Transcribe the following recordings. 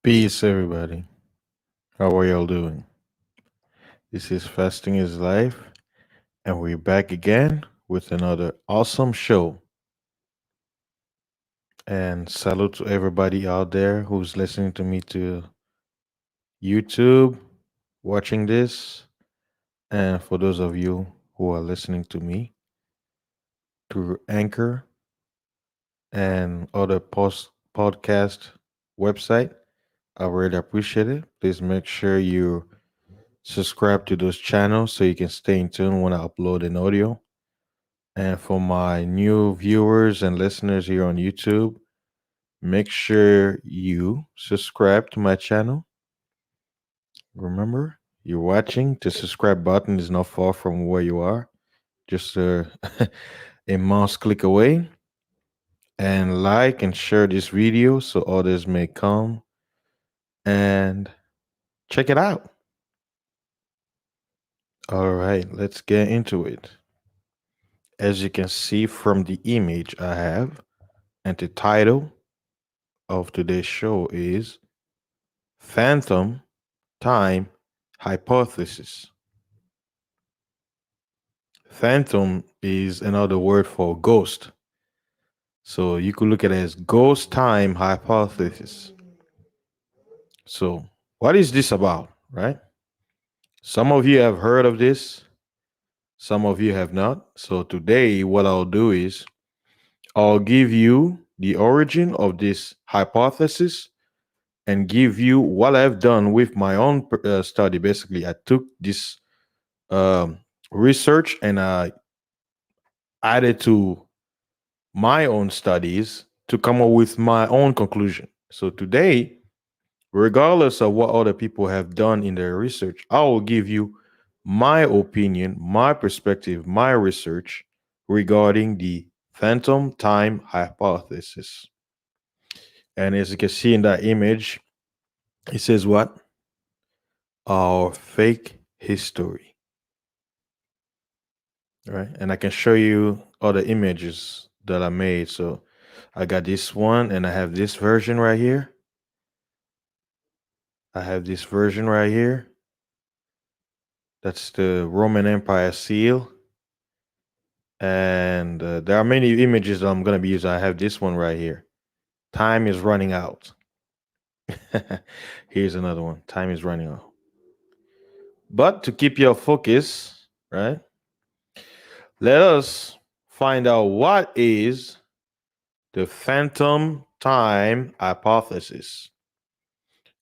Peace, everybody. How are y'all doing? This is Fasting is Life, and we're back again with another awesome show. And salute to everybody out there who's listening to me to YouTube, watching this, and for those of you who are listening to me through Anchor and other podcast website. I really appreciate it. Please make sure you subscribe to those channels so you can stay in tune when I upload an audio. And for my new viewers and listeners here on YouTube, make sure you subscribe to my channel. Remember, you're watching. The subscribe button is not far from where you are, just a mouse click away. And like and share this video so others may come and check it out. All right, let's get into it. As you can see from the image I have, and the title of today's show is Phantom Time Hypothesis. Phantom is another word for ghost. So you could look at it as ghost time hypothesis. So, what is this about, right? Some of you have heard of this, some of you have not. So, today, what I'll do is I'll give you the origin of this hypothesis and give you what I've done with my own study. Basically, I took this um, research and I added to my own studies to come up with my own conclusion. So today, regardless of what other people have done in their research, I will give you my opinion, my perspective, my research regarding the phantom time hypothesis. And as you can see in that image, it says what? Our fake history. Right? And I can show you other images that I made. So I got this one and I have this version right here. I have this version right here. That's the Roman Empire seal. And there are many images that I'm going to be using. I have this one right here. Time is running out. Here's another one. Time is running out. But to keep your focus, right? Let us find out what is the phantom time hypothesis.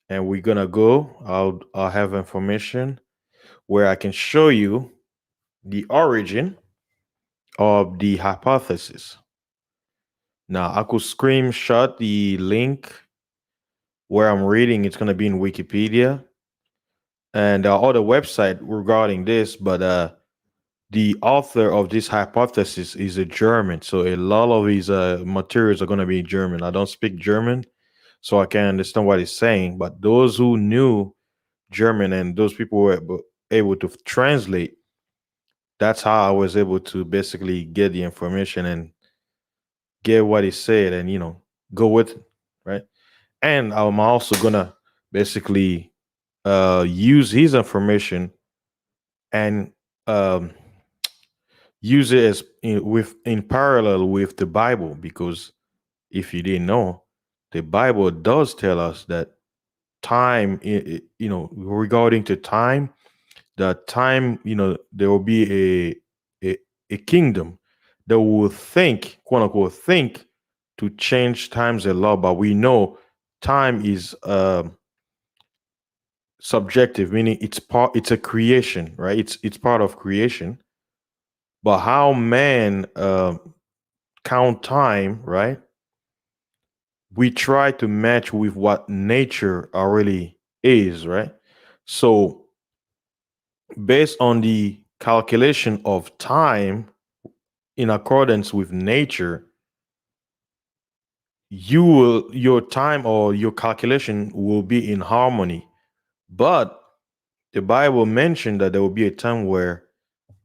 And we're going to go, I'll have information where I can show you the origin of the hypothesis. Now, I could screenshot the link where I'm reading. It's going to be in Wikipedia. And other website regarding this, but the author of this hypothesis is a German. So a lot of his materials are going to be in German. I don't speak German, so I can't understand what he's saying. But those who knew German and those people were able to translate, that's how I was able to basically get the information and get what he said and go with it, right? And I'm also gonna basically use his information and um, use it as in parallel with the Bible, because if you didn't know, the Bible does tell us that time, regarding to time, that time, there will be a kingdom that will think, quote unquote, think to change times and law. But we know time is subjective, meaning it's a creation, right? It's part of creation. But how man count time, right? We try to match with what nature already is, right? So based on the calculation of time in accordance with nature, your time or your calculation will be in harmony. But the Bible mentioned that there will be a time where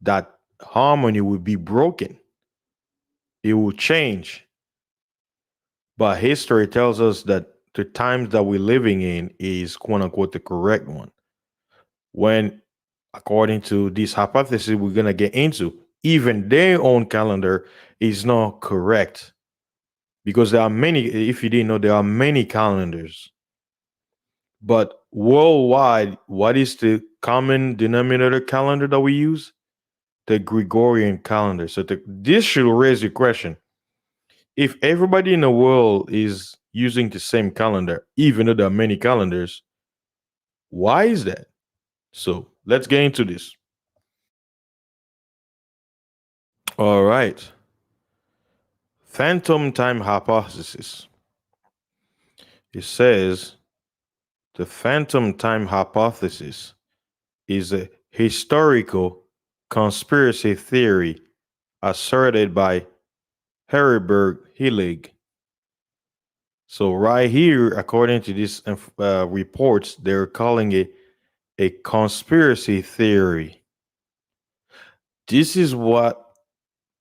that harmony will be broken. It will change. But history tells us that the times that we're living in is quote unquote the correct one. When, according to this hypothesis we're gonna get into, even their own calendar is not correct because there are many. If you didn't know, there are many calendars. But worldwide, what is the common denominator calendar that we use? The Gregorian calendar. So this should raise your question: if everybody in the world is using the same calendar, even though there are many calendars, why is that? So let's get into this. All right. Phantom time hypothesis. It says the phantom time hypothesis is a historical conspiracy theory asserted by Heribert Hillig. So right here, according to these reports, they're calling it a conspiracy theory. This is what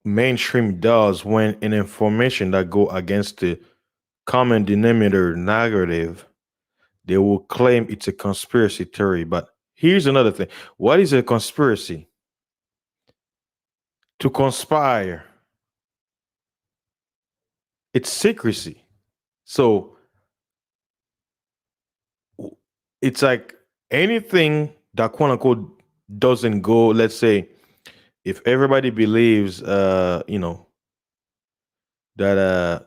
mainstream does when an information that go against the common denominator narrative, they will claim it's a conspiracy theory. But here's another thing. What is a conspiracy? To conspire. It's secrecy. So it's like anything that quote unquote doesn't go, let's say, if everybody believes that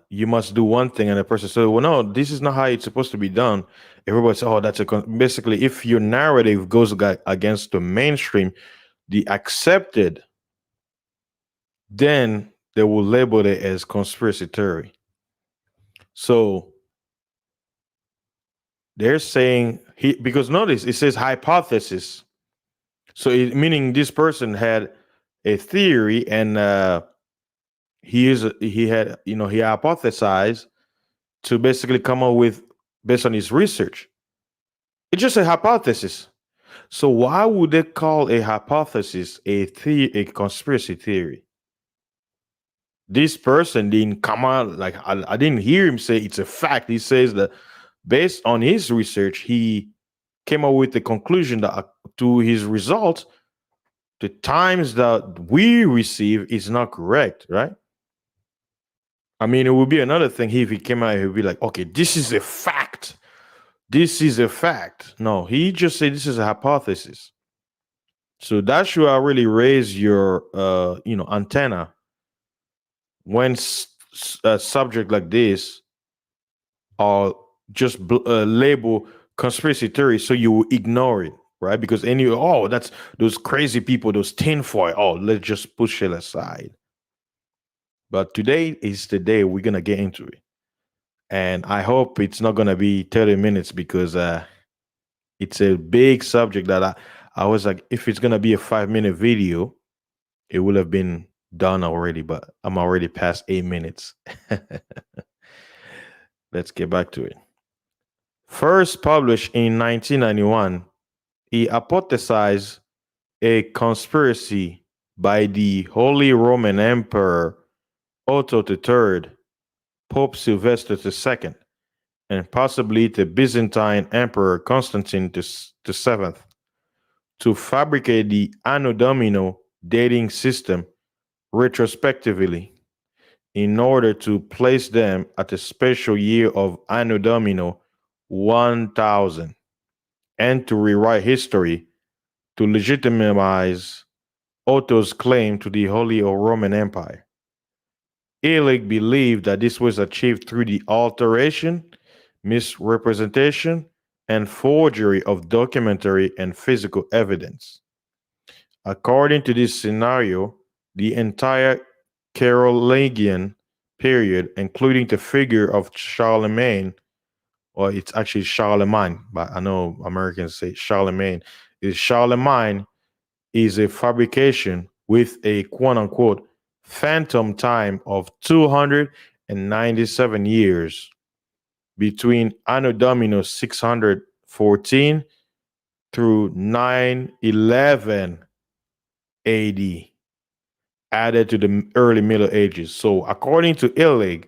you must do one thing and the person says, well, no, this is not how it's supposed to be done. Everybody says, oh, that's basically, if your narrative goes against the mainstream, the accepted, then they will label it as conspiracy theory. So they're saying because notice it says hypothesis. So meaning this person had a theory and he had he hypothesized to basically come up with based on his research. It's just a hypothesis. So why would they call a hypothesis a conspiracy theory? This person didn't come out like I didn't hear him say it's a fact. He says that based on his research, he came up with the conclusion that to his results, the times that we receive is not correct, right? I mean, it would be another thing if he came out, he would be like, okay, this is a fact. This is a fact. No, he just said this is a hypothesis. So that should really raise your antenna when a subject like this are just label conspiracy theory, so you will ignore it, right? Because that's those crazy people, those tinfoil. Oh, let's just push it aside. But today is the day we're gonna get into it, and I hope it's not gonna be 30 minutes because it's a big subject that I was like, if it's gonna be a 5 minute video, it would have been done already, but I'm already past 8 minutes. Let's get back to it. First published in 1991, he hypothesized a conspiracy by the Holy Roman Emperor Otto III, Pope Sylvester II, and possibly the Byzantine Emperor Constantine VII to fabricate the Anno Domini dating system retrospectively in order to place them at a special year of Anno Domini 1000 and to rewrite history to legitimize Otto's claim to the Holy Roman Empire. Illig believed that this was achieved through the alteration, misrepresentation, and forgery of documentary and physical evidence. According to this scenario, the entire Carolingian period, including the figure of Charlemagne, or it's actually Charlemagne, but I know Americans say Charlemagne, is Charlemagne is a fabrication with a quote unquote phantom time of 297 years between Anno Domini 614 through 911 AD, added to the early Middle Ages. So, according to Illig,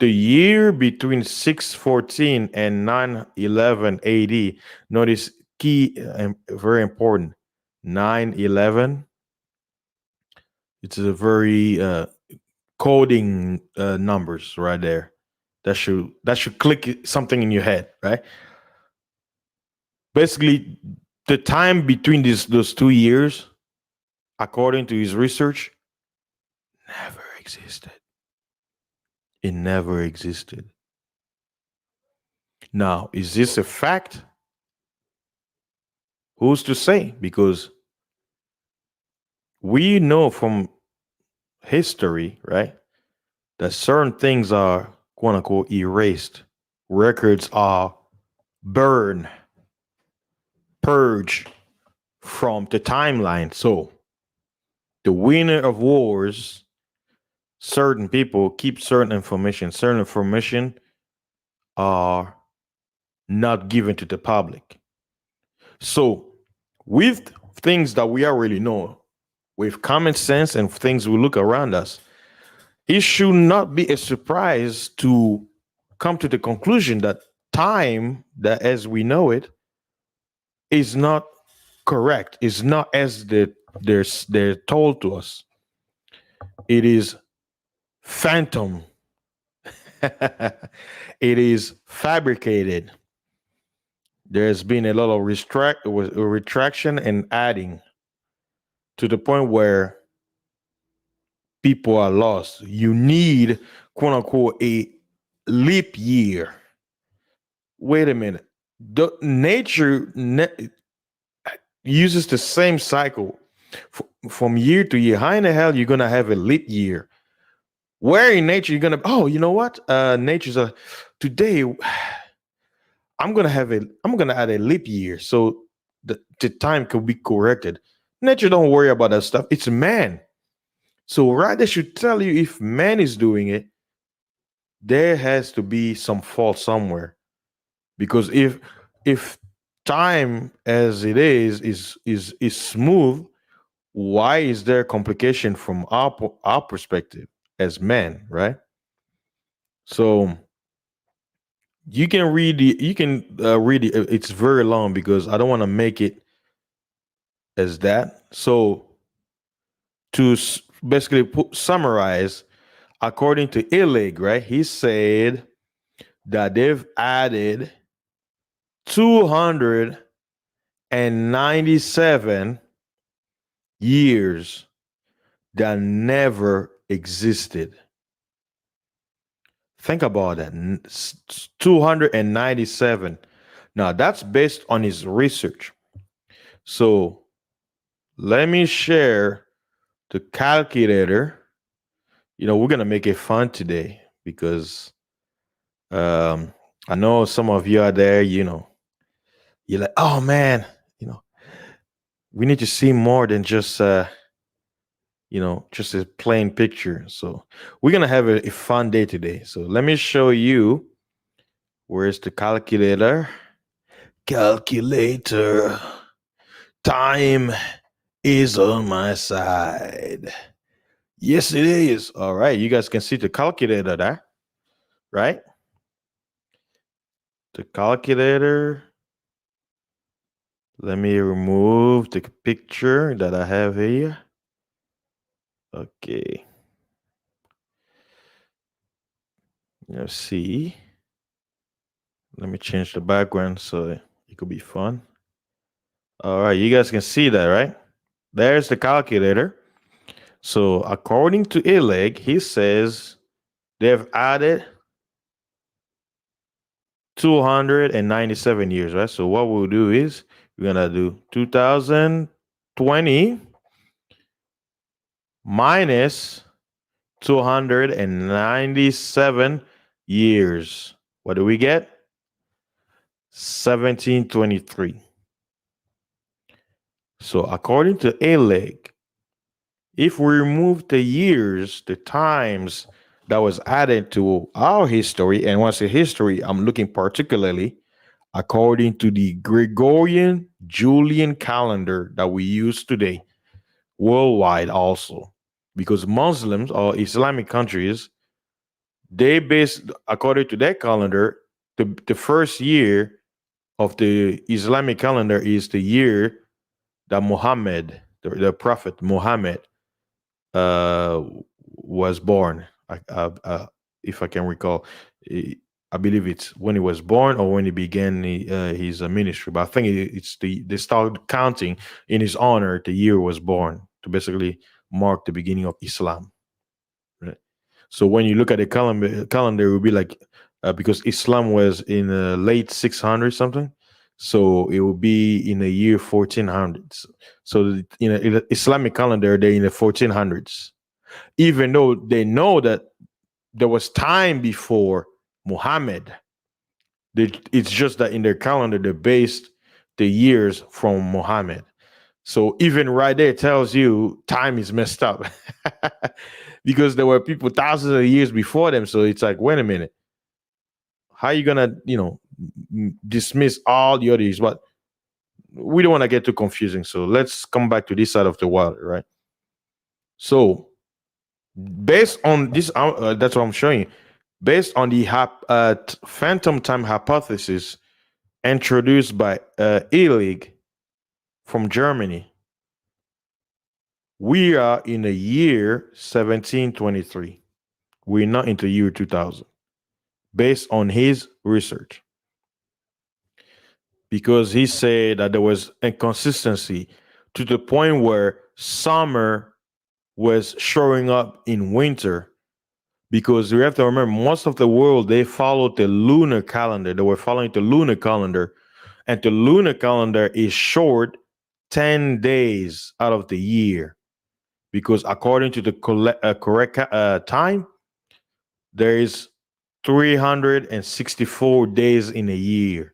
the year between 614 and 911 AD. Notice key and very important. 911. It's a very coding numbers right there. That should click something in your head, right? Basically, the time between those 2 years, according to his research, never existed. It never existed. Now, is this a fact? Who's to say? Because we know from history, right, that certain things are quote unquote erased. Records are burned, purged from the timeline. So the winner of wars, certain people keep certain information. Certain information are not given to the public. So with things that we already know, with common sense and things we look around us, it should not be a surprise to come to the conclusion that time, that as we know it, is not correct. Is not as they're told to us. It is phantom. It is fabricated. There's been a lot of retraction and adding to the point where people are lost. You need, quote unquote, a leap year. Wait a minute. The nature uses the same cycle from year to year. How in the hell you're gonna have a leap year? Where in nature you're gonna? Oh, you know what? Nature's a today. I'm gonna add a leap year so the time could be corrected. Nature don't worry about that stuff. It's man. So rather should tell you if man is doing it, there has to be some fault somewhere. Because if time as it is smooth, why is there complication from our perspective as men, right? So you can read it. It's very long because I don't want to make it as that. So to basically summarize, according to Illig, right, he said that they've added 297 years that never existed. Think about that. 297. Now, that's based on his research. So, let me share the calculator. We're going to make it fun today because I know some of you are there, you're like, oh man, we need to see more than just a plain picture. So we're gonna have a fun day today. So let me show you. Where's the calculator? Calculator. Time is on my side. Yes, it is. All right, you guys can see the calculator there, right? The calculator. Let me remove the picture that I have here. Okay. Let's see. Let me change the background so it could be fun. All right, you guys can see that, right? There's the calculator. So according to Illeg, he says they've added 297 years, right? So what we'll do is we're gonna do 2020 minus 297 years. What do we get? 1723. So according to Illeg, if we remove the years, the times that was added to our history, and when I say history, I'm looking particularly according to the Gregorian Julian calendar that we use today, worldwide also, because Muslims or Islamic countries, They base, according to their calendar, the first year of the Islamic calendar is the year that Muhammad, the Prophet Muhammad, uh, was born. If I can recall, I I believe it's when he was born or when he began his ministry. But I think it's they start counting in his honor the year he was born to basically mark the beginning of Islam. Right? So when you look at the calendar, it will be like because Islam was in the late 600 something, so it will be in the year 1400s. So in the Islamic calendar, they're in the 1400s, even though they know that there was time before Muhammad. It's just that in their calendar they based the years from Muhammad. So even right there tells you time is messed up because there were people thousands of years before them. So it's like, wait a minute, how are you gonna, dismiss all the others? But we don't want to get too confusing. So let's come back to this side of the world, right? So based on this, that's what I'm showing you. Based on the phantom time hypothesis introduced by Illig from Germany, we are in the year 1723. We're not into year 2000, based on his research, because he said that there was inconsistency to the point where summer was showing up in winter. Because you have to remember, most of the world they followed the lunar calendar. They were following the lunar calendar, and the lunar calendar is short 10 days out of the year. Because according to the correct time, there is 364 days in a year,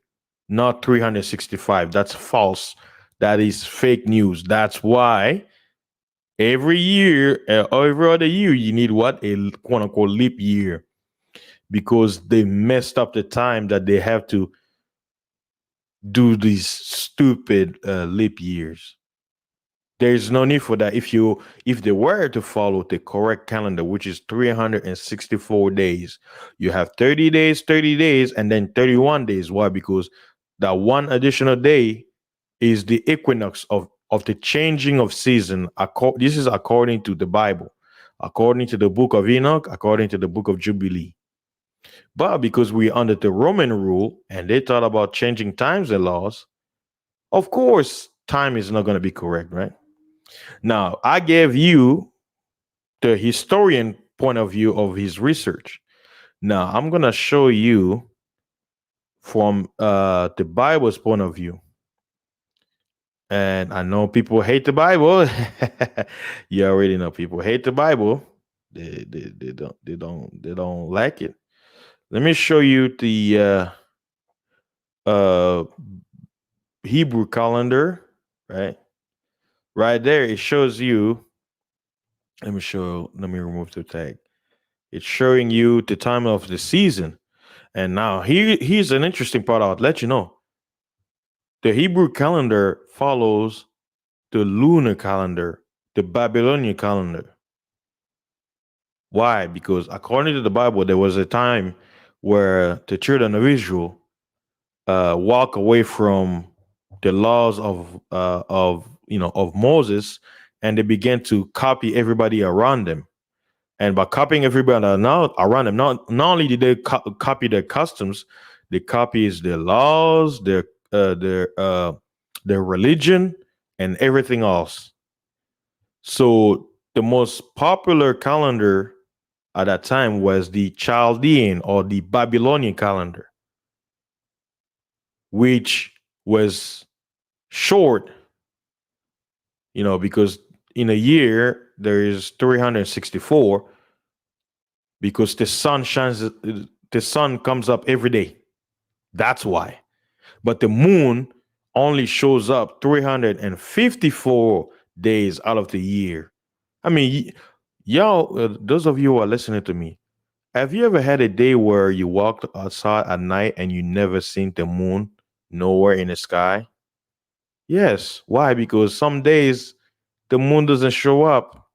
not 365. That's false. That is fake news. That's why every year, every other year, you need what? A quote unquote leap year, because they messed up the time that they have to do these stupid leap years. There's no need for that. If they were to follow the correct calendar, which is 364 days, you have 30 days, and then 31 days. Why? Because that one additional day is the equinox of the changing of season. This is according to the Bible, according to the book of Enoch, according to the book of Jubilee. But because we're under the Roman rule and they thought about changing times and laws, of course, time is not going to be correct, right? Now, I gave you the historian point of view of his research. Now, I'm going to show you from the Bible's point of view. And I know people hate the Bible. You already know people hate the Bible. They don't like it. Let me show you the uh Hebrew calendar, right? Right there, it shows you. Let me remove the tag. It's showing you the time of the season. And now here's an interesting part I'll let you know. The Hebrew calendar follows the lunar calendar, the Babylonian calendar. Why? Because according to the Bible, there was a time where the children of Israel walk away from the laws of Moses, and they began to copy everybody around them. And by copying everybody around them, not only did they copy their customs, they copies their laws, their religion, and everything else. So the most popular calendar at that time was the Chaldean or the Babylonian calendar, which was short, because in a year there is 364, because the sun comes up every day. That's why. But the moon only shows up 354 days out of the year. I mean, y'all, those of you who are listening to me, have you ever had a day where you walked outside at night and you never seen the moon nowhere in the sky? Yes. Why? Because some days the moon doesn't show up.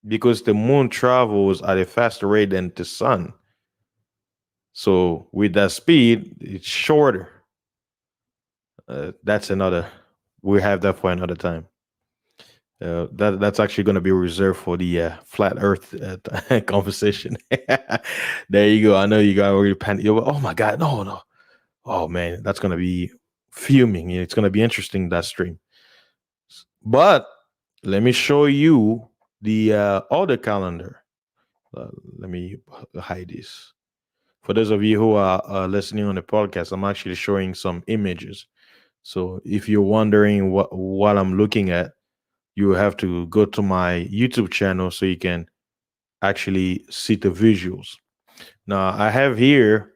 because the moon travels at a faster rate than the sun. So with that speed, it's shorter. That's another. We have that for another time. That's actually going to be reserved for the flat Earth conversation. There you go. I know you got already panicked. You're, oh my God, no, no. Oh man, that's going to be fuming. It's going to be interesting, that stream. But let me show you the other calendar. Uh, Let me hide this. For those of you who are listening on the podcast, I'm actually showing some images. So if you're wondering what I'm looking at, you have to go to my YouTube channel so you can actually see the visuals. Now I have here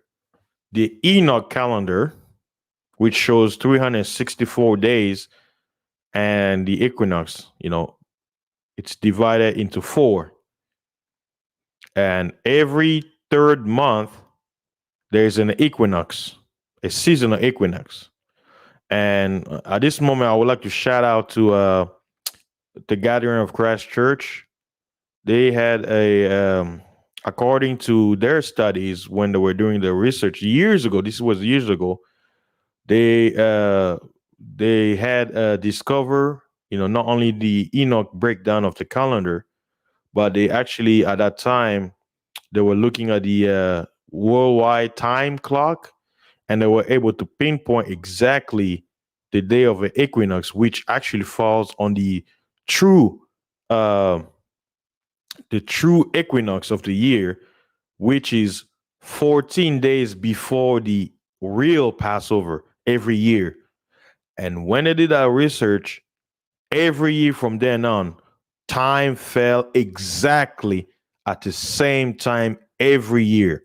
the Enoch calendar, which shows 364 days, and the equinox. It's divided into four, and every third month there's an equinox, a seasonal equinox. And at this moment, I would like to shout out to the Gathering of Christ Church. They had according to their studies, when they were doing the research years ago, this was years ago, they uh, they had discover, not only the Enoch breakdown of the calendar, but they actually at that time they were looking at the worldwide time clock, and they were able to pinpoint exactly the day of the equinox, which actually falls on true uh, the true equinox of the year, which is 14 days before the real Passover every year. And when they did that research, every year from then on, time fell exactly at the same time every year.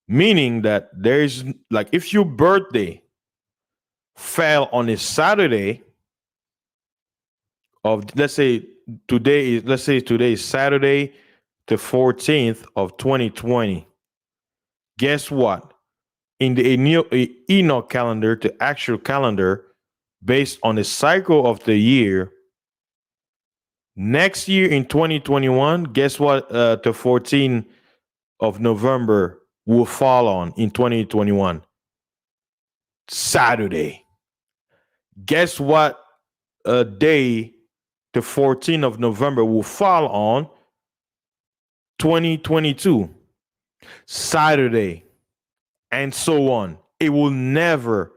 Meaning that there's, like, if your birthday fell on a Saturday of, let's say today is Saturday the 14th of 2020. Guess what? In the Enoch calendar, the actual calendar, based on the cycle of the year, next year in 2021, guess what the 14th of November will fall on in 2021? Saturday. Guess what day the 14th of November will fall on 2022? Saturday. And so on. It will never,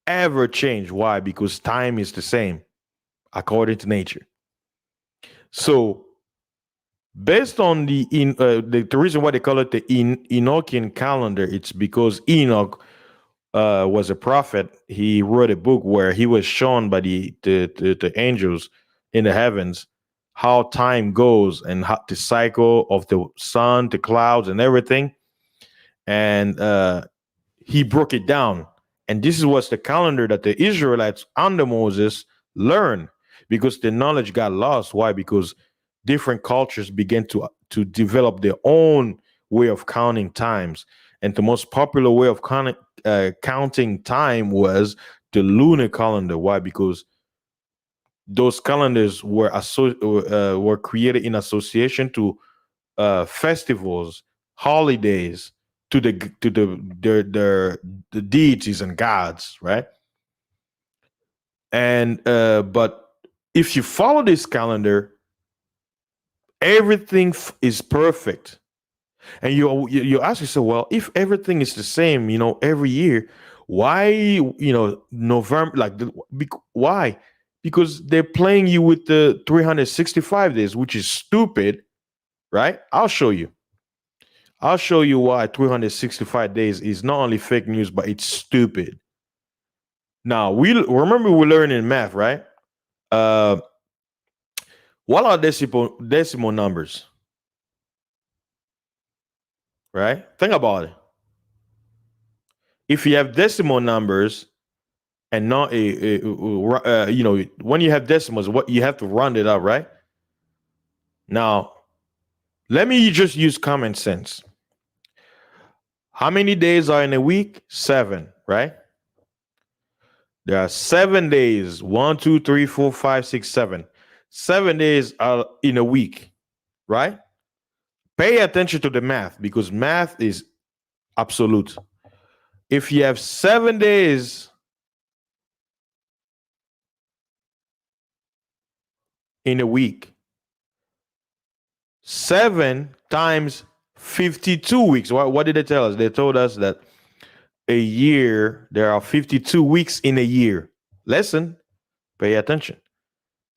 ever change. Why? Because time is the same according to nature. So, based on the reason why they call it the Enochian calendar, it's because Enoch was a prophet. He wrote a book where he was shown by the angels in the heavens how time goes, and how the cycle of the sun, the clouds, and everything. And he broke it down. And this is what's the calendar that the Israelites under Moses learned, because the knowledge got lost. Why? Because different cultures began to develop their own way of counting times. And the most popular way of counting time was the lunar calendar. Why? Because those calendars were created in association to festivals, holidays, to the deities and gods, right? And but if you follow this calendar, everything is perfect. And you ask yourself, well, if everything is the same, every year, why, November, like, why? Because they're playing you with the 365 days, which is stupid, right? I'll show you why 365 days is not only fake news, but it's stupid. Now, we remember we learned in math, right? Uh, what are decimal numbers, right? Think about it. If you have decimal numbers and not when you have decimals, what you have to round it up, right? Now, let me just use common sense. How many days are in a week? 7, right? There are 7 days. 1, 2, 3, 4, 5, 6, 7. 7 days are in a week. right? Pay attention to the math because math is absolute. If you have 7 days in a week, 7 times 52 weeks. What did they tell us? They told us that a year, there are 52 weeks in a year. Listen, pay attention.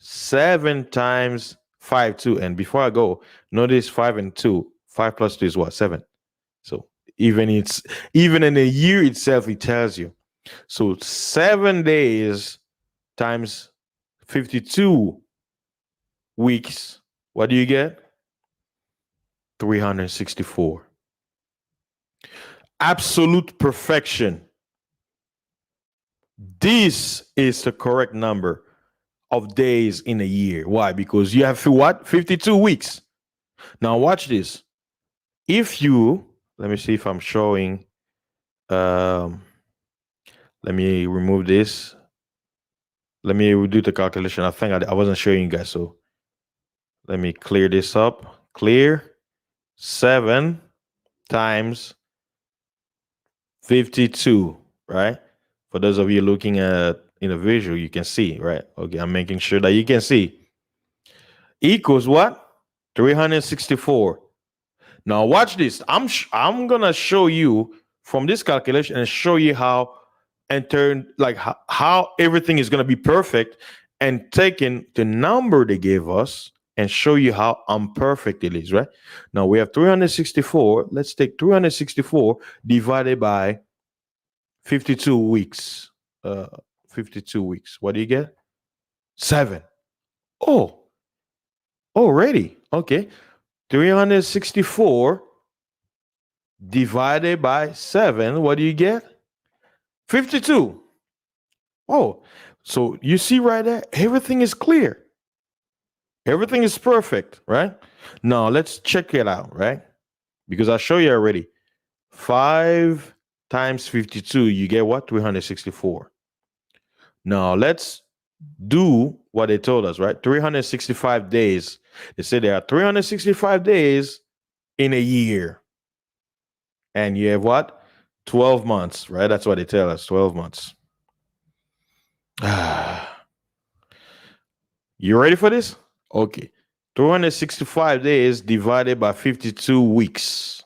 7 times 5, 2. And before I go, notice 5 and 2. 5 plus 2 is what? 7. So even in a year itself, it tells you. So 7 days times 52 weeks, what do you get? 364. Absolute perfection. This is the correct number of days in a year. Why? Because you have what? 52 weeks. Now watch this. If you, let me see if I'm showing, um, let me remove this. Let me do the calculation. I think I wasn't showing you guys. So let me clear this up. Clear. 7 times 52, right? For those of you looking at in a visual, you can see, right? Okay, I'm making sure that you can see. Equals what? 364. Now watch this. I'm gonna show you from this calculation and show you how and turn like how everything is gonna be perfect and taking the number they gave us and show you how imperfect it is, right? Now we have 364. Let's take 364 divided by 52 weeks. 52 weeks. What do you get? 7. Oh, already. Okay. 364 divided by 7. What do you get? 52. Oh, so you see right there, everything is clear. Everything is perfect, right? Now let's check it out, right? Because I'll show you already. 5 times 52, you get what? 364. Now let's do what they told us, right? 365 days. They say there are 365 days in a year. And you have what? 12 months, right? That's what they tell us, 12 months. You ready for this? Okay. 365 days divided by 52 weeks.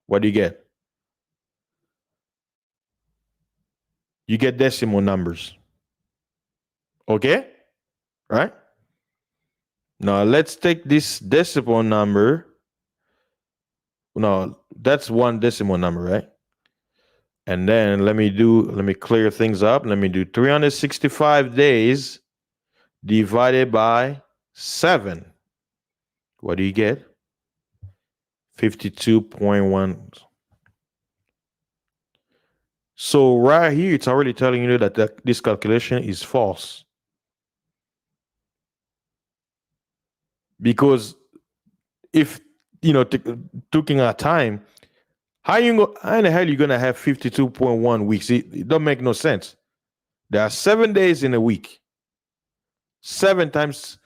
What do you get? You get decimal numbers. Okay? Right? Now let's take this decimal number. No, that's one decimal number, right? And then let me clear things up. Let me do 365 days divided by 7. What do you get? 52.1. So right here, it's already telling you that this calculation is false. Because if, taking our time, how in the hell are you going to have 52.1 weeks? It don't make no sense. There are 7 days in a week. 7 times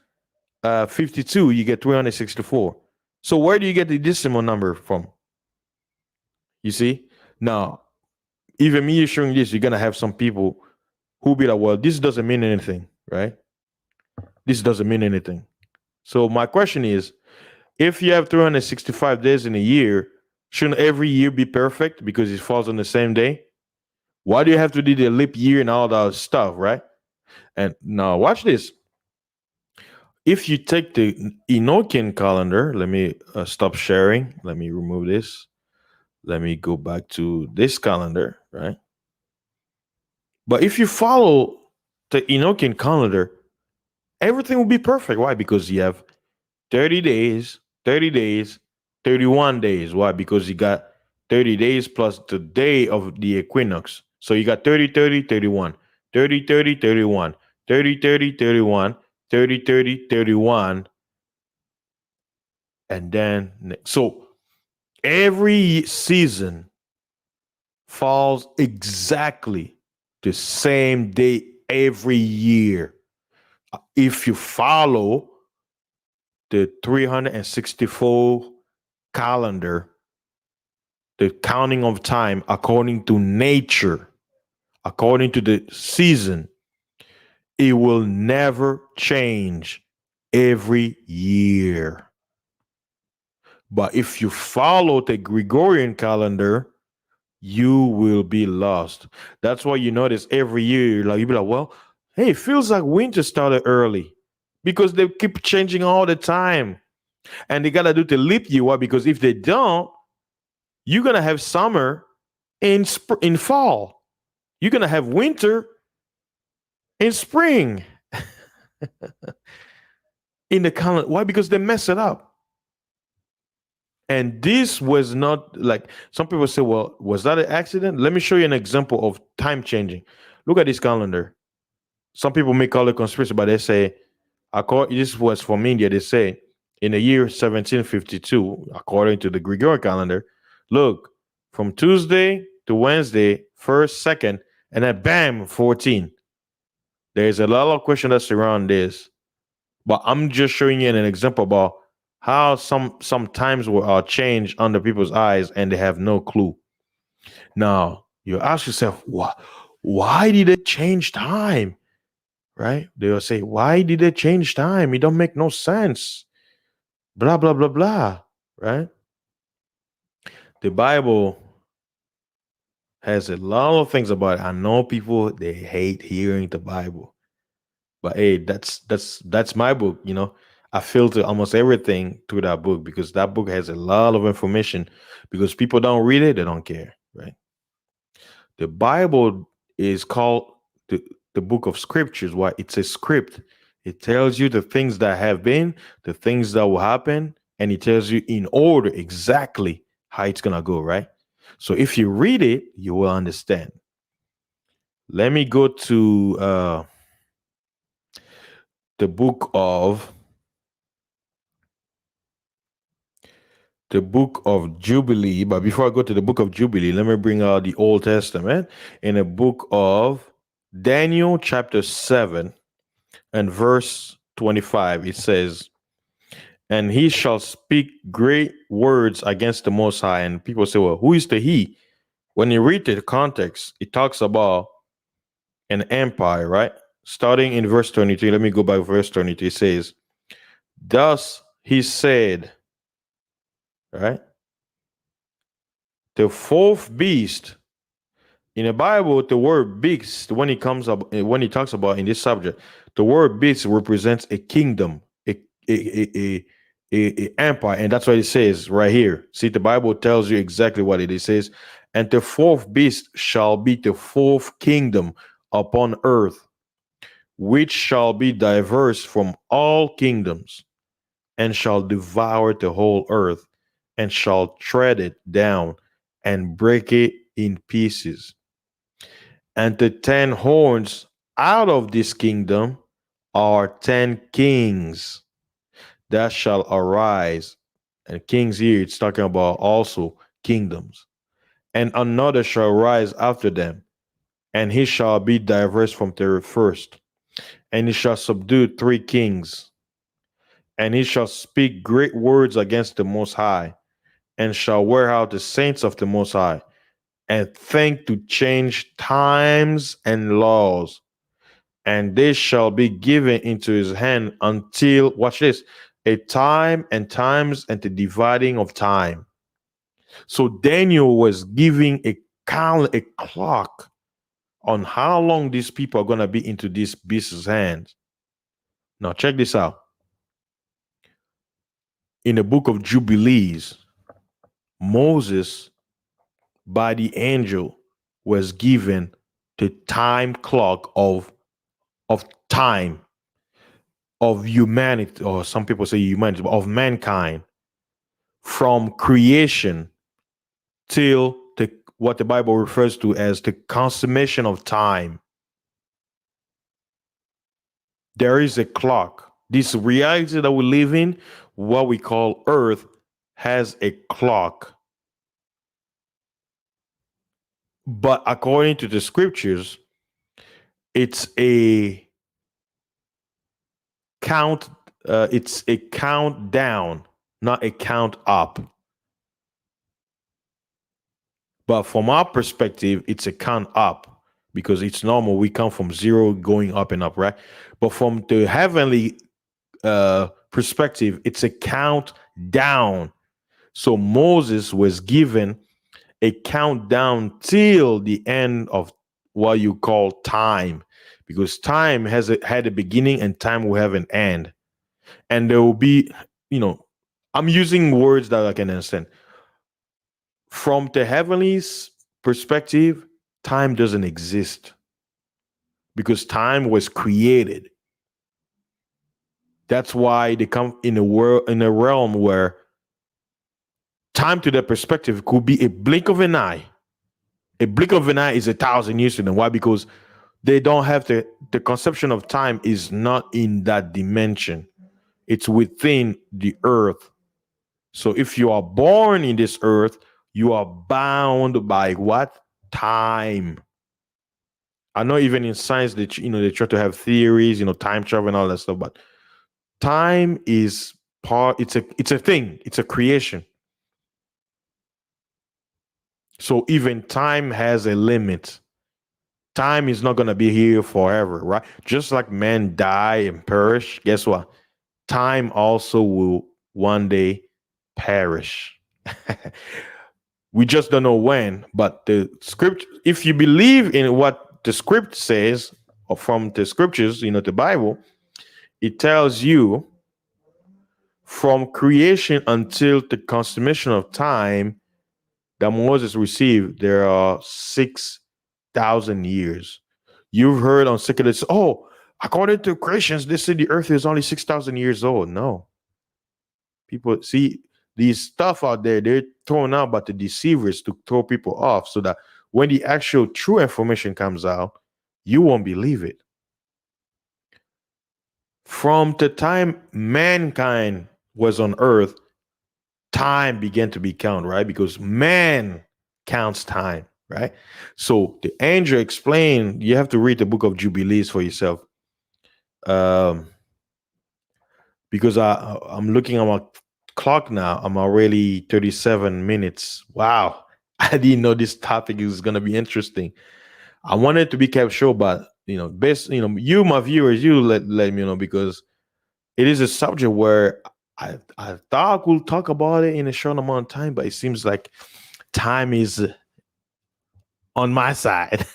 52, you get 364. So where do you get the decimal number from? You see? Now, even me showing this, you're going to have some people who be like, well, this doesn't mean anything, right? This doesn't mean anything. So my question is, if you have 365 days in a year, shouldn't every year be perfect because it falls on the same day? Why do you have to do the leap year and all that stuff, right? And now watch this. If you take the Enochian calendar, let me stop sharing. Let me remove this. Let me go back to this calendar, right? But if you follow the Enochian calendar, everything will be perfect. Why? Because you have 30 days, 30 days, 31 days. Why? Because you got 30 days plus the day of the equinox. So you got 30, 30, 31, 30, 30, 31, 30, 30, 31, 30, 30, 31. And then, so every season falls exactly the same day every year. If you follow the 364 calendar, the counting of time according to nature, according to the season, it will never change every year. But if you follow the Gregorian calendar, you will be lost. That's why you notice every year, like you be like, well, hey, it feels like winter started early because they keep changing all the time. And they gotta do the leap year. Why? Because if they don't, you're gonna have summer in fall. You're gonna have winter in spring in the calendar. Why? Because they mess it up. And this was not like some people say, well, was that an accident? Let me show you an example of time changing. Look at this calendar. Some people may call it conspiracy, but they say, this was from India. They say in the year 1752, according to the Gregorian calendar, look, from Tuesday to Wednesday, first, second, and then bam, 14. There's a lot of questions that surround this, but I'm just showing you an example about how some times will change under people's eyes and they have no clue. Now you ask yourself, why did they change time? Right? They'll say, why did they change time? It don't make no sense. Blah blah blah blah. Right? The Bible has a lot of things about it. I know people they hate hearing the Bible. But hey, that's my book, you know. I filter almost everything through that book because that book has a lot of information. Because people don't read it, they don't care, right? The Bible is called the, the book of scriptures. Why? It's a script. It tells you the things that have been, the things that will happen, and it tells you in order exactly how it's gonna go, right? So if you read it, you will understand. Let me go to the book of the book of Jubilee. But before I go to the book of Jubilee, let me bring out the Old Testament in the book of Daniel, chapter 7, and verse 25. It says, and he shall speak great words against the Most High. And people say, well, who is the he? When you read the context, it talks about an empire, right? Starting in verse 23, let me go back to verse 23. It says, thus he said, right? The fourth beast. In the Bible, the word beast, when it comes up, when he talks about in this subject, the word beast represents a kingdom, a empire, and that's what it says right here. See, the Bible tells you exactly what it is. It says, and the fourth beast shall be the fourth kingdom upon earth, which shall be diverse from all kingdoms, and shall devour the whole earth, and shall tread it down, and break it in pieces. And the 10 horns out of this kingdom are 10 kings that shall arise. And kings here, it's talking about also kingdoms. And another shall rise after them, and he shall be diverse from the first. And he shall subdue 3 kings, and he shall speak great words against the Most High, and shall wear out the saints of the Most High, and think to change times and laws, and they shall be given into his hand until, watch this, a time and times and the dividing of time. So Daniel was giving a clock on how long these people are going to be into this beast's hands. Now check this out. In the book of Jubilees, Moses, by the angel, was given the time clock of time of humanity, or some people say humanity, but of mankind, from creation till what the Bible refers to as the consummation of time. There is a clock. This reality that we live in, what we call Earth, has a clock. But according to the scriptures, it's a count. It's a countdown, not a count up. But from our perspective, it's a count up because it's normal. We come from zero going up and up, right? But from the heavenly perspective, it's a count down. So Moses was given a countdown till the end of what you call time, because time had a beginning and time will have an end, and there will be, you know, I'm using words that I can understand. From the heavenly's perspective, time doesn't exist because time was created. That's why they come in a world, in a realm where time to their perspective could be a blink of an eye. A blink of an eye is 1,000 years to them. Why? Because they don't have the conception of time is not in that dimension. It's within the earth. So if you are born in this earth, you are bound by what? Time. I know even in science that they try to have theories, time travel and all that stuff, but time is part. It's a thing. It's a creation. So even time has a limit. Time is not gonna be here forever, right? Just like men die and perish. Guess what? Time also will one day perish. We just don't know when, but the script, if you believe in what the script says, or from the scriptures, the Bible, it tells you from creation until the consummation of time that Moses received, there are 6,000 years. You've heard on secular, oh, according to Christians, they say the earth is only 6,000 years old. No. People see these stuff out there, they're thrown out by the deceivers to throw people off so that when the actual true information comes out, you won't believe it. From the time mankind was on earth, time began to be counted, right? Because man counts time, right? So the angel explained, you have to read the book of Jubilees for yourself. Um, because I'm looking at my clock now. I'm already 37 minutes. Wow. I didn't know this topic is gonna be interesting. I wanted to be kept short, but best, you, my viewers, you let me know because it is a subject where I thought I could talk about it in a short amount of time, but it seems like time is on my side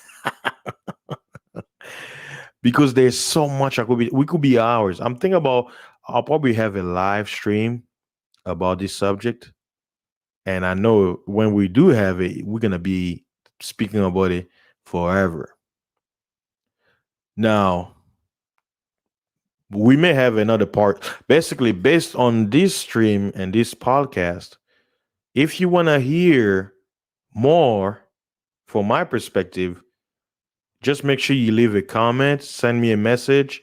because there's so much we could be hours. I'm thinking about I'll probably have a live stream about this subject. And I know when we do have it, we're gonna be speaking about it forever. Now, we may have another part. Basically, based on this stream and this podcast, if you wanna hear more from my perspective, just make sure you leave a comment, send me a message.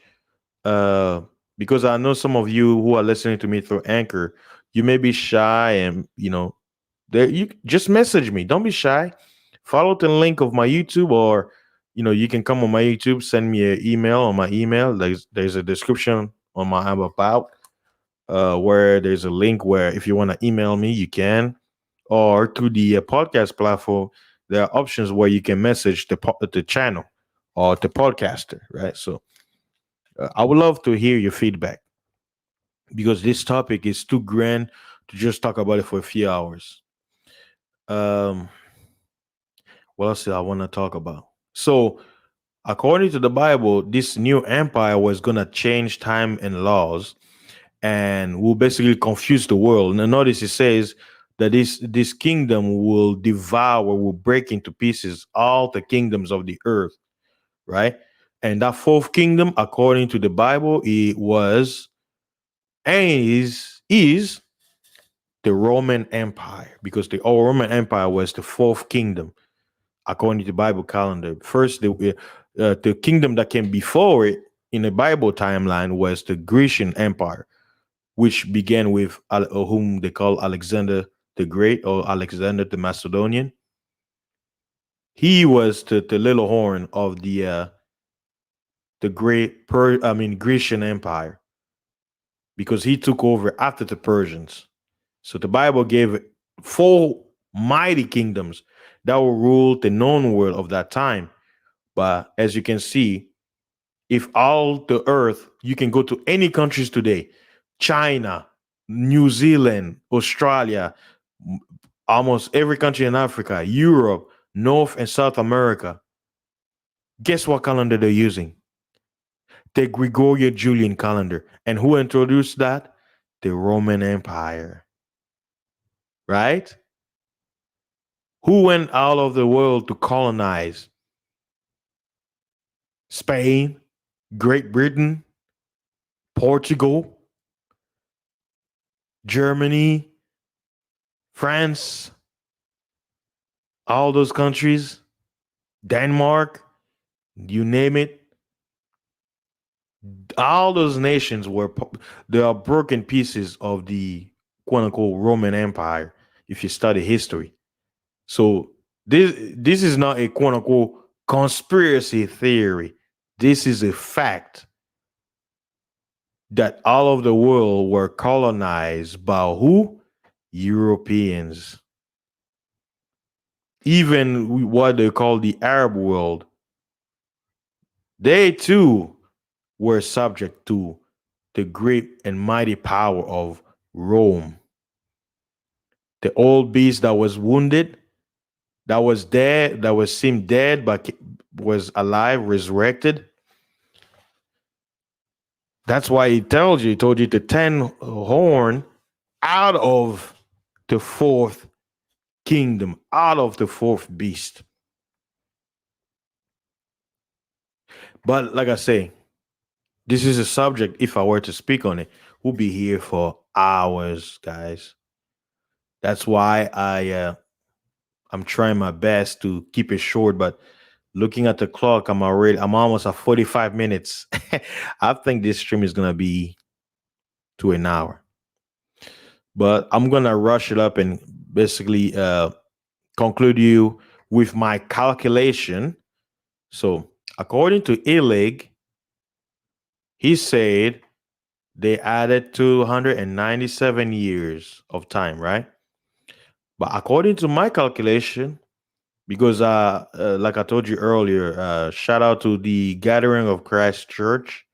Uh, because I know some of you who are listening to me through Anchor, you may be shy, and there you just message me. Don't be shy. Follow the link of my YouTube, or you can come on my YouTube, send me an email on my email. There's a description on my about where there's a link where if you want to email me, you can, or to the podcast platform. There are options where you can message the channel or the podcaster, right? So I would love to hear your feedback because this topic is too grand to just talk about it for a few hours. Um, what else I want to talk about? So, according to the Bible, this new empire was going to change time and laws and will basically confuse the world. Now, notice it says that this kingdom will devour, will break into pieces all the kingdoms of the earth, right? And that fourth kingdom, according to the Bible, it was and is the Roman Empire, because the old Roman Empire was the fourth kingdom according to the Bible calendar. First, the kingdom that came before it in the Bible timeline was the Grecian Empire, which began with whom they call Alexander the Great or Alexander the Macedonian. He was the little horn of the great Grecian Empire. because he took over after the Persians. So the Bible gave four mighty kingdoms that will rule the known world of that time. But as you can see, if all the earth, you can go to any countries today, China, New Zealand, Australia, almost every country in Africa, Europe, North and South America. Guess what calendar they're using? The Gregorian Julian calendar. And who introduced that? The Roman Empire, right? Who went out of the world to colonize? Spain, Great Britain, Portugal, Germany, France, all those countries, Denmark, you name it. All those nations were, they are broken pieces of the quote unquote Roman Empire, if you study history. So this is not a quote unquote conspiracy theory. This is a fact that all of the world were colonized by who? Europeans. Even what they call the Arab world, they too were subject to the great and mighty power of Rome. The old beast that was wounded, that was dead, that was seemed dead, but was alive, resurrected. That's why he told you the 10 horn out of the fourth kingdom, out of the fourth beast. But like I say, this is a subject, if I were to speak on it, we'll be here for hours, guys. That's why I'm trying my best to keep it short, but looking at the clock, I'm almost at 45 minutes. I think this stream is gonna be to an hour. But I'm gonna rush it up and basically conclude you with my calculation. So according to Illig, he said they added 297 years of time, right? But according to my calculation, because like I told you earlier, shout out to the Gathering of Christ Church.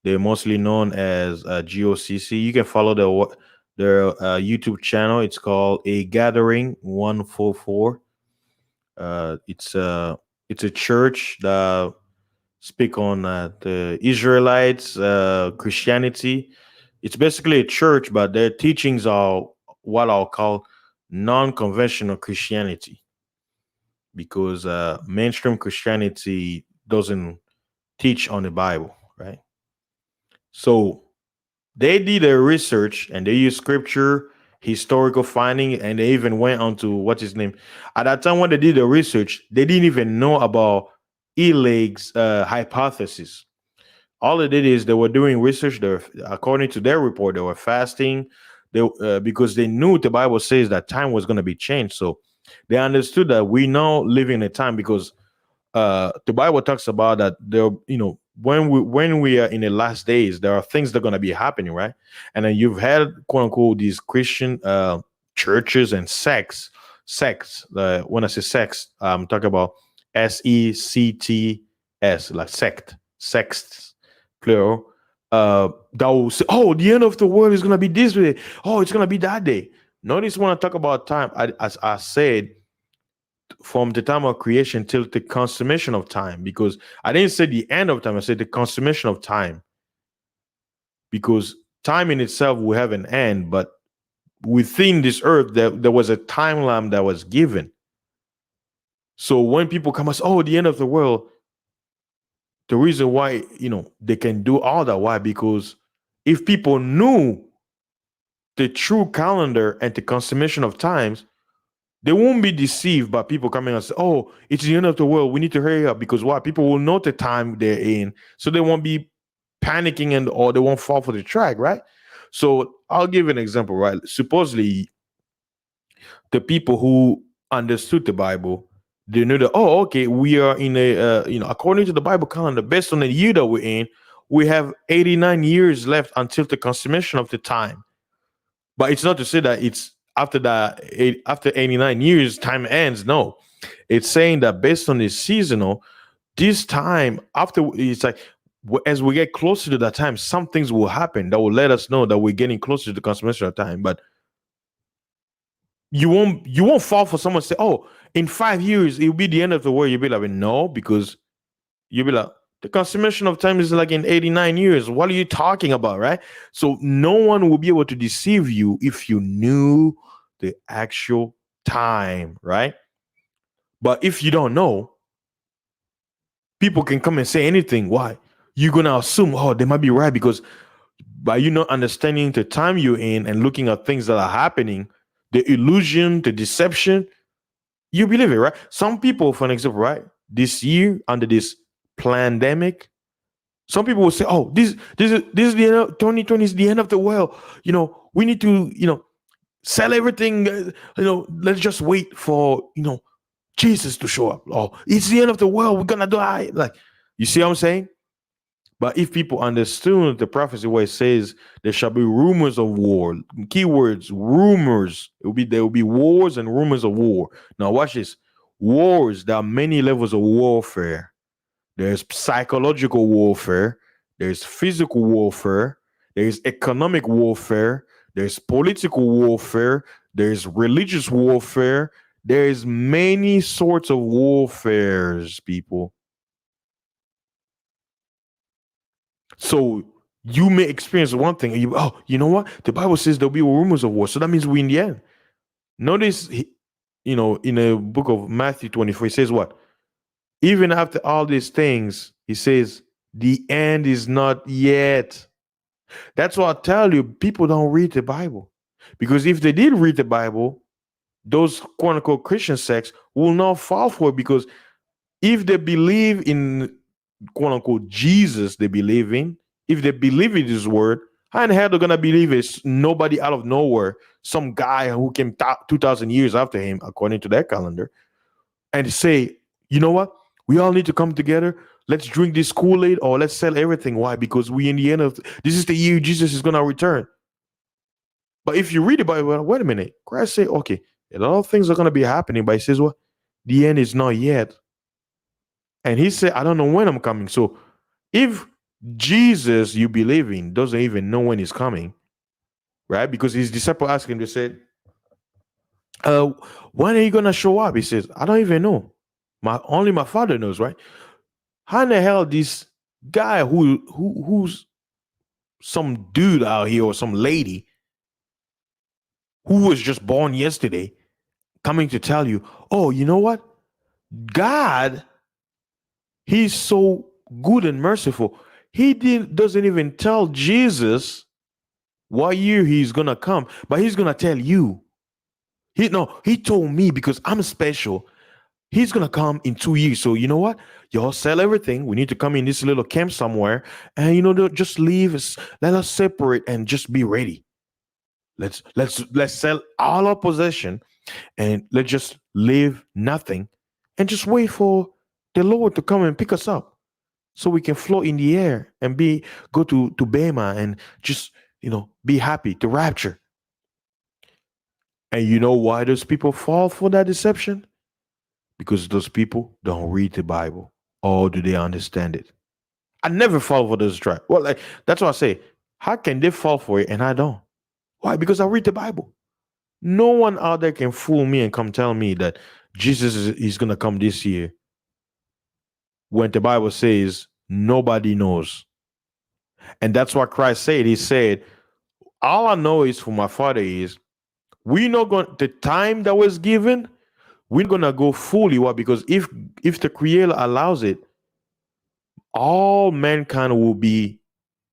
They're mostly known as GOCC. You can follow their YouTube channel. It's called A Gathering 144. It's a church that speak on the Israelites, Christianity. It's basically a church, but their teachings are what I'll call non-conventional Christianity, because mainstream Christianity doesn't teach on the Bible, right? So they did a research and they used scripture, historical finding, and they even went on to what's his name. At that time when they did the research, they didn't even know about Elig's hypothesis. All they did is they were doing research. According to their report, they were fasting. Because they knew the Bible says that time was going to be changed. So they understood that we now live in a time, because the Bible talks about that there, when we are in the last days, there are things that are going to be happening, right? And then you've had quote unquote these Christian churches and sects. When I say sex, I'm talking about sects, like sects, plural. That will say, "Oh, the end of the world is going to be this way. Oh, it's going to be that day." Notice when I talk about time, as I said, from the time of creation till the consummation of time, because I didn't say the end of time, I said the consummation of time, because time in itself will have an end, but within this earth there was a timeline that was given. So when people come and say, "Oh, the end of the world," the reason why they can do all that, why? Because if people knew the true calendar and the consummation of times, they won't be deceived by people coming and say, "Oh, it's the end of the world. We need to hurry up." Because why? People will know the time they're in, so they won't be panicking or they won't fall for the track, right? So I'll give an example, right? Supposedly, the people who understood the Bible, they knew that, oh, okay, we are in a according to the Bible calendar, based on the year that we're in, we have 89 years left until the consummation of the time. But it's not to say that it's after that, after 89 years, time ends. No, it's saying that based on the seasonal, this time after it's like as we get closer to that time, some things will happen that will let us know that we're getting closer to the consummation of time. But you won't fall for someone say, oh, in 5 years it'll be the end of the world. You'll be like, no, because you'll be like, the consummation of time is like in 89 years. What are you talking about, right? So no one will be able to deceive you if you knew the actual time, right? But if you don't know, people can come and say anything. Why? You're gonna assume, oh, they might be right because by you not understanding the time you're in and looking at things that are happening, the illusion, the deception, you believe it, right? Some people, for an example, right, this year under this pandemic, some people will say, "Oh, this is the end of 2020 is the end of the world. We need to sell everything. Let's just wait for Jesus to show up. Oh, it's the end of the world. We're gonna die." Like, you see what I'm saying? But if people understood the prophecy where it says there shall be rumors of war, keywords, rumors, there will be wars and rumors of war. Now watch this. Wars, there are many levels of warfare. There's psychological warfare, there's physical warfare, there's economic warfare, there's political warfare, there's religious warfare, there's many sorts of warfares, people. So you may experience one thing, and you know what? The Bible says there'll be rumors of war. So that means we in the end. Notice, in the book of Matthew 24, it says what? Even after all these things, he says, the end is not yet. That's why I tell you, people don't read the Bible. Because if they did read the Bible, those quote unquote Christian sects will not fall for it. Because if they believe in quote unquote Jesus they believe in, if they believe in his word, how in the hell they're gonna believe it's nobody out of nowhere, some guy who came 2,000 years after him, according to their calendar, and say, you know what? We all need to come together. Let's drink this Kool-Aid or let's sell everything. Why? Because we in the end of this is the year Jesus is gonna return. But if you read the Bible, well, wait a minute. Christ say, okay, a lot of things are gonna be happening, but he says, what? The end is not yet. And he said, I don't know when I'm coming. So if Jesus you believe in doesn't even know when he's coming, right? Because his disciple asked him, they said, uh, when are you gonna show up? He says, I don't even know. My father knows, right? How in the hell this guy who's some dude out here or some lady who was just born yesterday coming to tell you, oh, you know what? God, he's so good and merciful. He doesn't even tell Jesus what year he's gonna come, but he's gonna tell you. He told me because I'm special. He's gonna come in 2 years. So you know what? Y'all sell everything. We need to come in this little camp somewhere, and just leave us. Let us separate and just be ready. Let's sell all our possession and let's just leave nothing, and just wait for the Lord to come and pick us up, so we can float in the air and go to Bema and just be happy to rapture. And you know why those people fall for that deception? Because those people don't read the Bible, or do they understand it? I never fall for those trap. Well, like that's what I say. How can they fall for it and I don't? Why? Because I read the Bible. No one out there can fool me and come tell me that Jesus is going to come this year when the Bible says nobody knows. And that's what Christ said. He said, all I know is for my Father is we not going the time that was given, we're gonna go fully. Why? Because if the Creator allows it, all mankind will be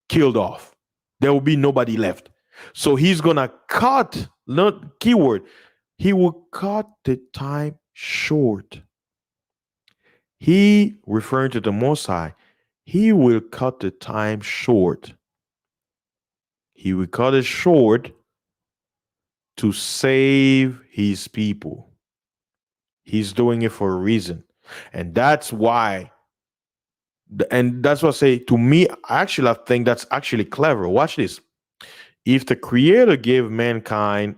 killed off. There will be nobody left. So he's gonna cut, not keyword, he will cut the time short. He, referring to the Most High, he will cut the time short. He will cut it short to save his people. He's doing it for a reason. And that's why And that's what I say to me. Actually, I think that's actually clever. Watch this. If the creator gave mankind,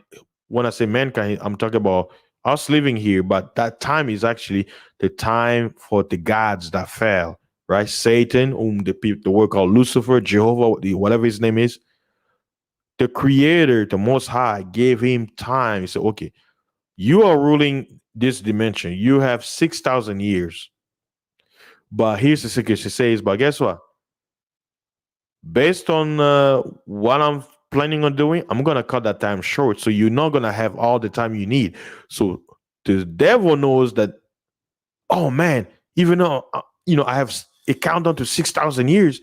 when I say mankind, I'm talking about us living here, but that time is actually the time for the gods that fell, right? Satan, whom the word called Lucifer, Jehovah, whatever his name is, the creator, the most high, gave him time. He said, okay, you are ruling this dimension. You have 6,000 years. But here's the secret. She says, but guess what? Based on what I'm planning on doing, I'm gonna cut that time short. So you're not gonna have all the time you need. So the devil knows that. Oh man, even though I have a countdown to 6,000 years,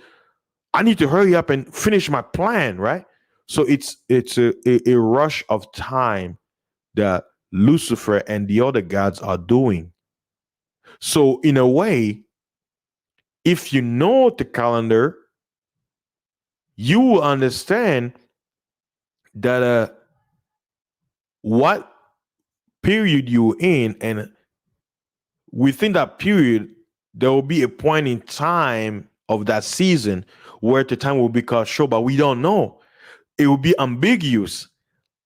I need to hurry up and finish my plan, right? So it's a rush of time that Lucifer and the other gods are doing. So in a way, if you know the calendar, you will understand that what period you're in, and within that period there will be a point in time of that season where the time will be cut short, but we don't know. It will be ambiguous,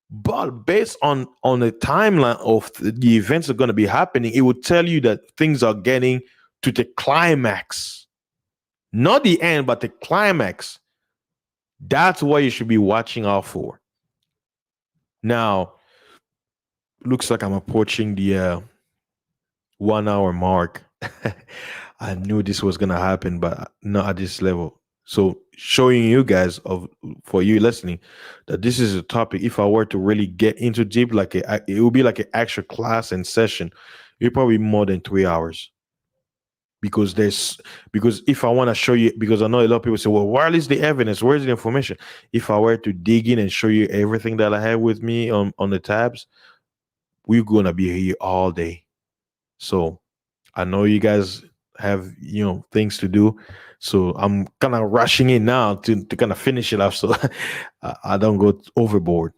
but based on the timeline of the events that are going to be happening, it will tell you that things are getting to the climax, not the end but the climax. That's what you should be watching out for. Now, looks like I'm approaching the 1 hour mark. I knew this was gonna happen, but not at this level. So showing you guys, of for you listening, that this is a topic. If I were to really get into deep, it would be like an extra class and session. It probably more than 3 hours, because because if I want to show you, because I know a lot of people say, well, where is the evidence? Where's the information? If I were to dig in and show you everything that I have with me on the tabs, we're gonna be here all day. So I know you guys have things to do, so I'm kind of rushing in now to kind of finish it up, so I don't go overboard.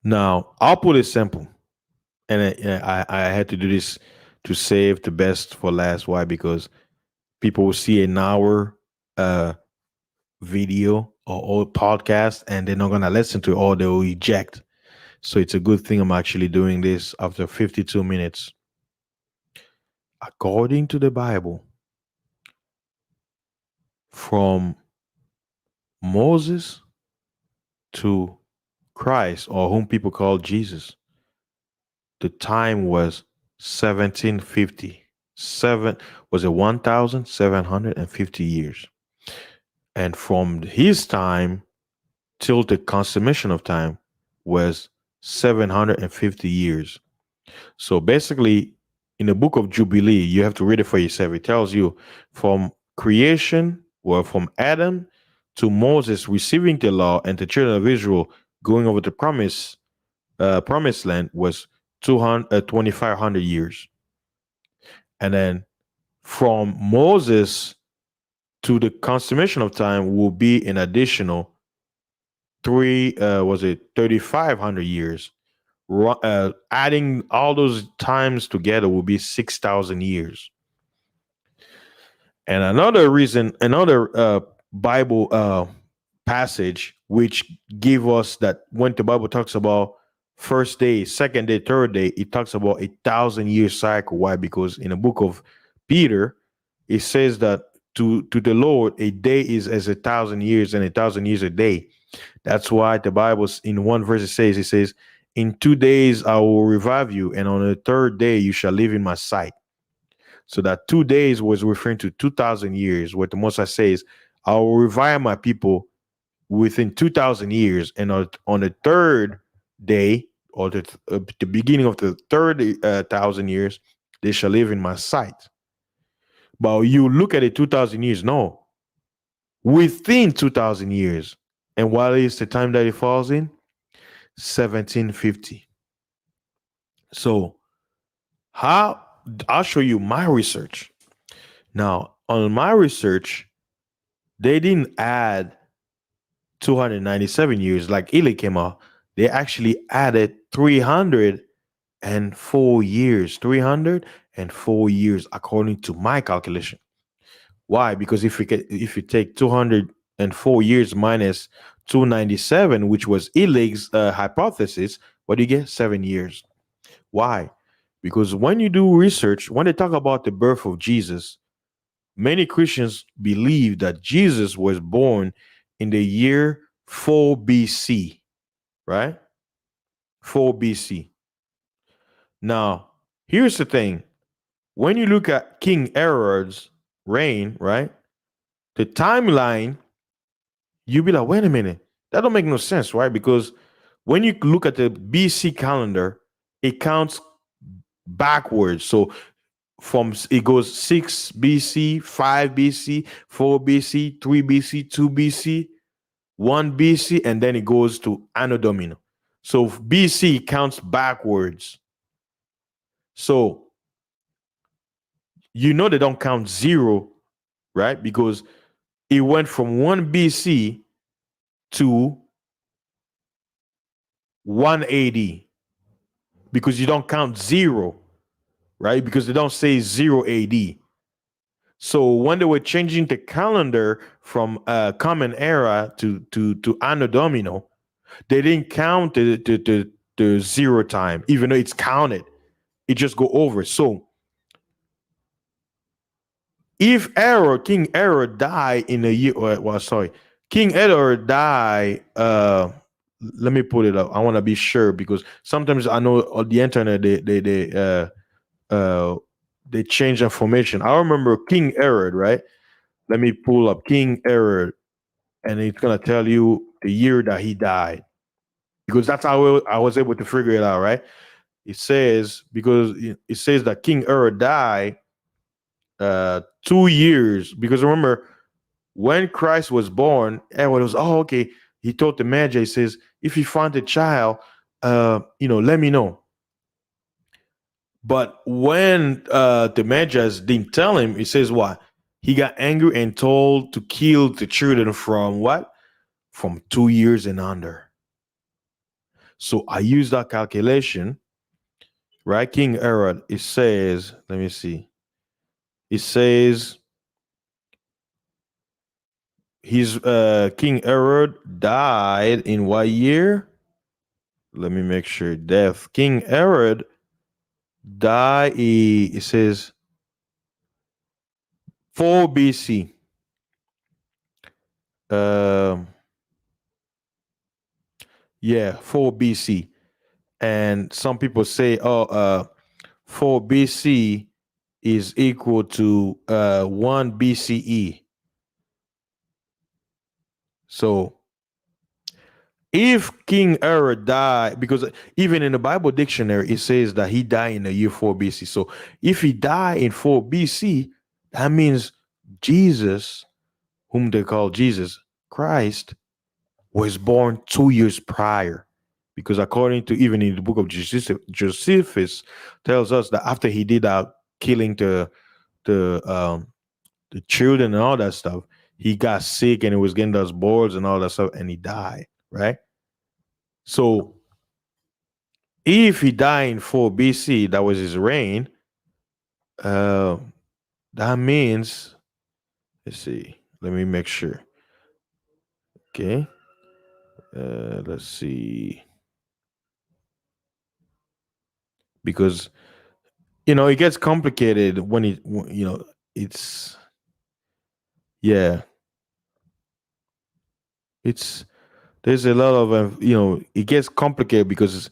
Now I'll put it simple, and I had to do this to save the best for last. Why? Because people will see an hour video or podcast, and they're not gonna listen to it, or they'll eject. So it's a good thing I'm actually doing this after 52 minutes. According to the Bible, from Moses to Christ, or whom people call Jesus, the time was 1750. Seven was it 1,750 years. And from his time till the consummation of time was 750 years. So basically, in the book of Jubilee, you have to read it for yourself. It tells you from creation, or from Adam to Moses receiving the law and the children of Israel going over the promised land was 2,500 years. And then from Moses to the consummation of time will be an additional three, was it 3,500 years. Adding all those times together will be 6,000 years. And another reason, another Bible passage which give us that when the Bible talks about first day, second day, third day, it talks about 1,000 year cycle. Why? Because in the book of Peter, it says that to the Lord, a day is as 1,000 years, and 1,000 years a day. That's why the Bible, in one verse, it says, in 2 days I will revive you, and on the third day you shall live in my sight. So that 2 days was referring to 2,000 years, where the Most High says, I will revive my people within 2,000 years, and on the third day, or the beginning of the third 1,000 years, they shall live in my sight. But you look at it 2,000 years, no, within 2,000 years. And what is the time that it falls in? 1750. So how I'll show you my research. Now, on my research, they didn't add 297 years like Eli came out. They actually added 397 304 years. 304 years, according to my calculation. Why? Because if you take 204 years minus 297, which was Illig's hypothesis, what do you get? 7 years. Why? Because when you do research, when they talk about the birth of Jesus, many Christians believe that Jesus was born in the year 4 BC, right? 4 BC. Now, here's the thing. When you look at King Herod's reign, right? The timeline, you be like, wait a minute, that don't make no sense, right? Because when you look at the BC calendar, it counts backwards. So it goes 6 BC, 5 BC, 4 BC, 3 BC, 2 BC, 1 BC, and then it goes to Anno Domini. So BC counts backwards. So you know they don't count zero, right? Because it went from 1 BC to 180, because you don't count zero, right? Because they don't say 0 AD. So when they were changing the calendar from Common Era to Anno Domino, they didn't count the zero time, even though it's counted. It just go over. So if King Herod died in a year, well, sorry, King Herod died. Let me put it up. I want to be sure, because sometimes I know on the internet they change information. I remember King Herod, right? Let me pull up King Herod, and it's gonna tell you the year that he died, because that's how I was able to figure it out, right? It says, because it says that King Herod died 2 years, because remember when Christ was born, everyone was, oh, okay. He told the Magi, he says, if you find a child, let me know. But when the Magi didn't tell him, he says what? He got angry and told to kill the children from what? From 2 years and under. So I use that calculation, right? King Herod, it says, let me see. It says his King Herod died in what year? Let me make sure. Death. King Herod died. It says 4 BC. Um, yeah, 4 BC. And some people say, 4 BC is equal to 1 BCE. So if King Herod died, because even in the Bible dictionary, it says that he died in the year 4 BC. So if he died in 4 BC, that means Jesus, whom they call Jesus Christ, was born 2 years prior. Because according to even in the book of Josephus tells us that after he did that killing the children and all that stuff, he got sick and he was getting those boils and all that stuff, and he died, right? So if he died in 4 BC, that was his reign, uh, that means, let's see, let me make sure. Okay. Let's see. Because, it gets complicated when it's, yeah, it's, there's a lot of, it gets complicated because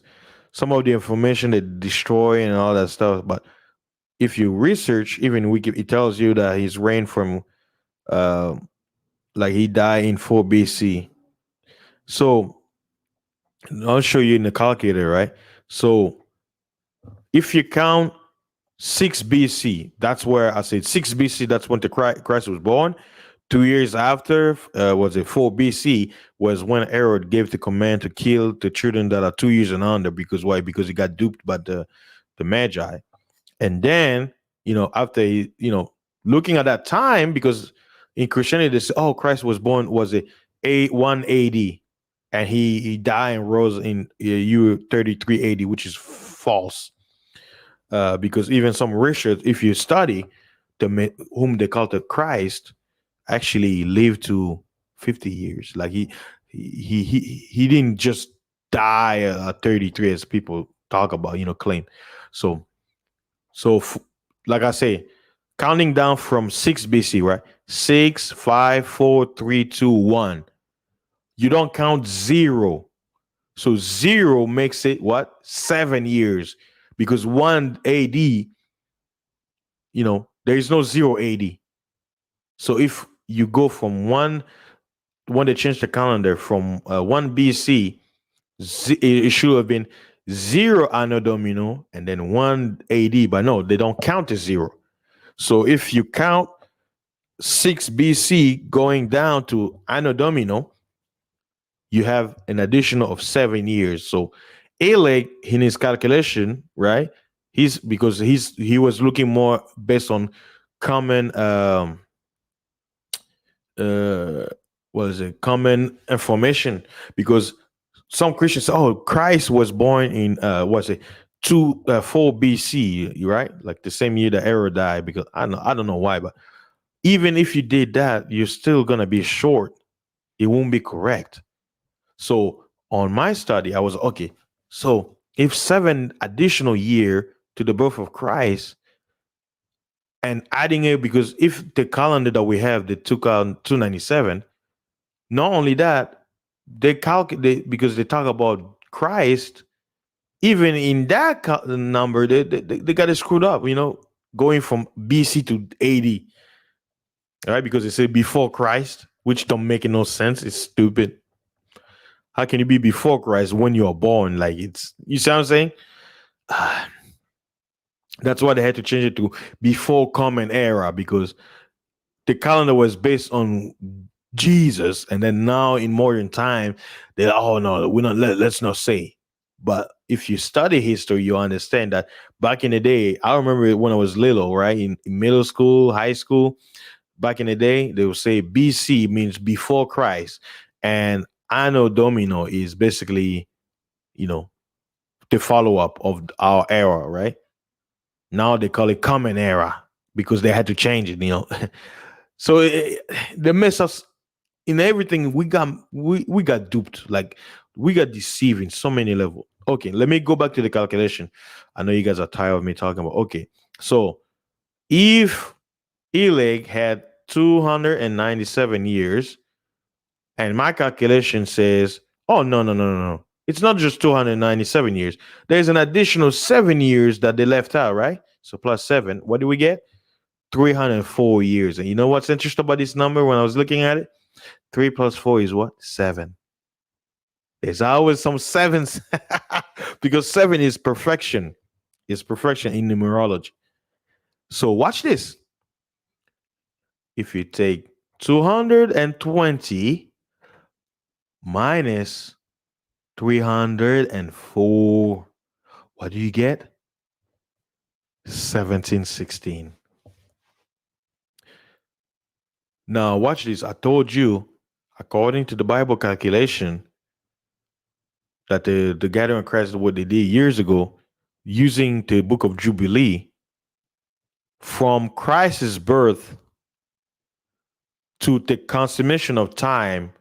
some of the information they destroy and all that stuff. But if you research, even it tells you that he's reigned from, uh, like he died in 4 BC. So I'll show you in the calculator, right? So if you count 6 BC, that's where I said 6 BC, that's when the Christ was born. 2 years after, was it 4 BC, was when Herod gave the command to kill the children that are 2 years and under. Because why? Because he got duped by the Magi. And then, after looking at that time, because in Christianity, they say, oh, Christ was born, was it 180, and he died and rose in year 33 AD, which is false. because even some research, if you study whom they call the Christ, actually lived to 50 years. Like he didn't just die at 33 as people talk about, claim. So so like I say, counting down from 6 BC, right? 6, 5, 4, 3, 2, 1. You don't count zero. So zero makes it what? 7 years. Because 1 AD, there is no zero AD. So if you go from when they changed the calendar from 1 BC, it should have been 0 Anno Domino and then 1 AD, but no, they don't count as zero. So if you count 6 BC going down to Anno Domino, you have an additional of 7 years. So Alec, in his calculation, right? He was looking more based on common uh what is it, common information, because some Christians say, oh, Christ was born in what's it, 4 BC, right? Like the same year that Error died. Because I don't know why, but even if you did that, you're still gonna be short. It won't be correct. So on my study, I was okay. So if 7 additional year to the birth of Christ, and adding it, because if the calendar that we have, the 297, not only that, they calculate, because they talk about Christ, even in that number, they got it screwed up, going from BC to AD, right? Because they say before Christ, which don't make no sense. It's stupid. How can you be before Christ when you are born? Like, you see what I'm saying? That's why they had to change it to before common era, because the calendar was based on Jesus, and then now in modern time, they, oh no, we're not, let's not say. But if you study history, you understand that back in the day, I remember when I was little, right, in middle school, high school, back in the day, they would say BC means before Christ, and Anno Domino is basically, you know, the follow up of our era, right? Now they call it Common Era because they had to change it. So they mess us in everything. We got duped. Like, we got deceived in so many levels. Okay, let me go back to the calculation. I know you guys are tired of me talking about. Okay, so if Eleg had 297 years, and my calculation says, oh, no, no, no, no, no. It's not just 297 years. There's an additional 7 years that they left out, right? So plus 7. What do we get? 304 years. And you know what's interesting about this number when I was looking at it? 3 plus 4 is what? 7. There's always some sevens because 7 is perfection. It's perfection in numerology. So watch this. If you take 220 minus 304, what do you get? 1716. Now, watch this. I told you, according to the Bible calculation, that the gathering of Christ, what they did years ago, using the book of Jubilee, from Christ's birth to the consummation of time,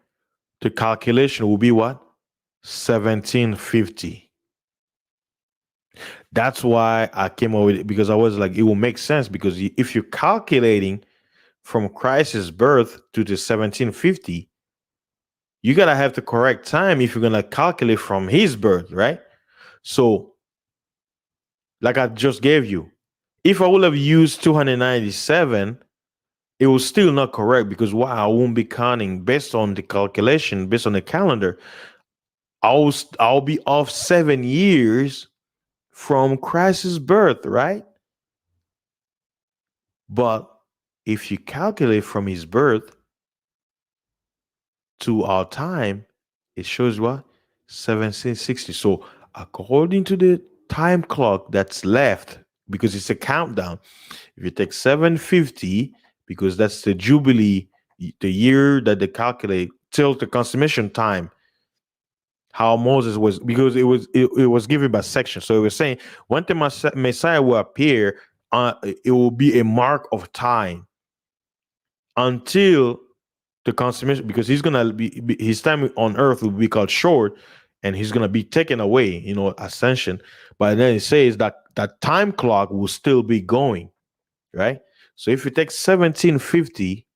the calculation will be what? 1750. That's why I came up with it, because I was like, it will make sense, because if you're calculating from Christ's birth to the 1750, you gotta have the correct time if you're gonna calculate from his birth, right? So, like I just gave you, if I would have used 297, it was still not correct, because I won't be counting based on the calculation, based on the calendar. I'll be off 7 years from Christ's birth, right? But if you calculate from his birth to our time, it shows what? 1760. So according to the time clock that's left, because it's a countdown, if you take 750, because that's the Jubilee, the year that they calculate till the consummation time, how Moses was, because it was given by section. So it was saying when the Messiah will appear, it will be a mark of time until the consummation, because he's gonna his time on earth will be called short, and he's gonna be taken away, ascension. But then it says that that time clock will still be going, right? So if you take 1750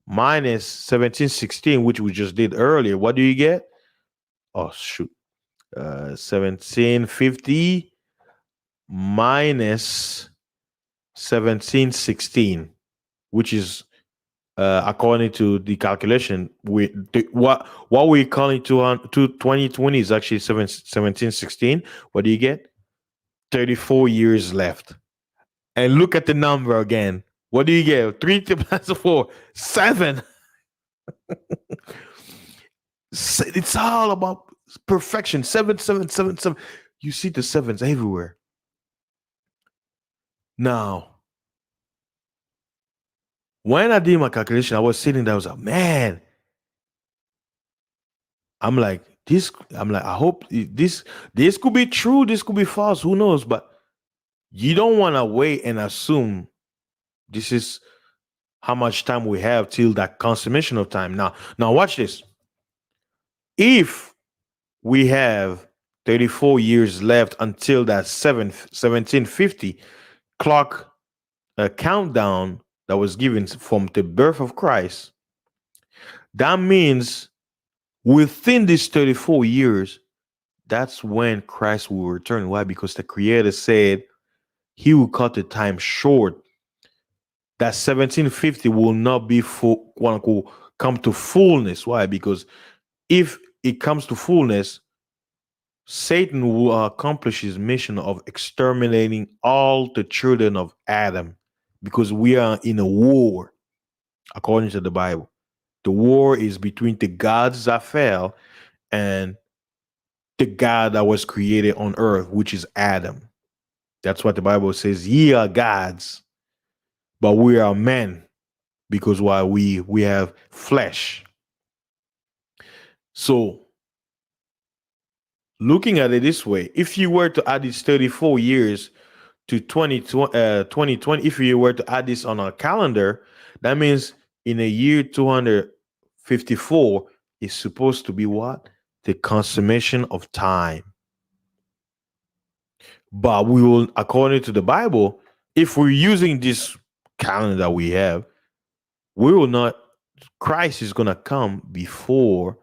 minus 1716, which we just did earlier, what do you get? Oh shoot, 1750 minus 1716, which is according to the calculation, what we're calling to 2020 is actually 1716. What do you get? 34 years left. And look at the number again. What do you get? 3 plus 4, 7. It's all about perfection. 7, 7, 7, 7. You see the sevens everywhere. Now, when I did my calculation, I was sitting there, I was like, man, I'm like, I hope this could be true, this could be false, who knows? But you don't want to wait and assume this is how much time we have till that consummation of time. Now watch this. If we have 34 years left until that 1750 clock countdown that was given from the birth of Christ, that means within these 34 years, that's when Christ will return. Why? Because the Creator said he will cut the time short. That 1750 will not be full, quote unquote, come to fullness. Why? Because if it comes to fullness, Satan will accomplish his mission of exterminating all the children of Adam, because we are in a war, according to the Bible. The war is between the gods that fell and the God that was created on earth, which is Adam. That's what the Bible says. Ye are gods, but we are men, because why we have flesh. So looking at it this way, if you were to add these 34 years to 2020, if you were to add this on our calendar, that means in a year 254 is supposed to be what? The consummation of time. But we will, according to the Bible, if we're using this calendar that we have, we will not, Christ is going to come before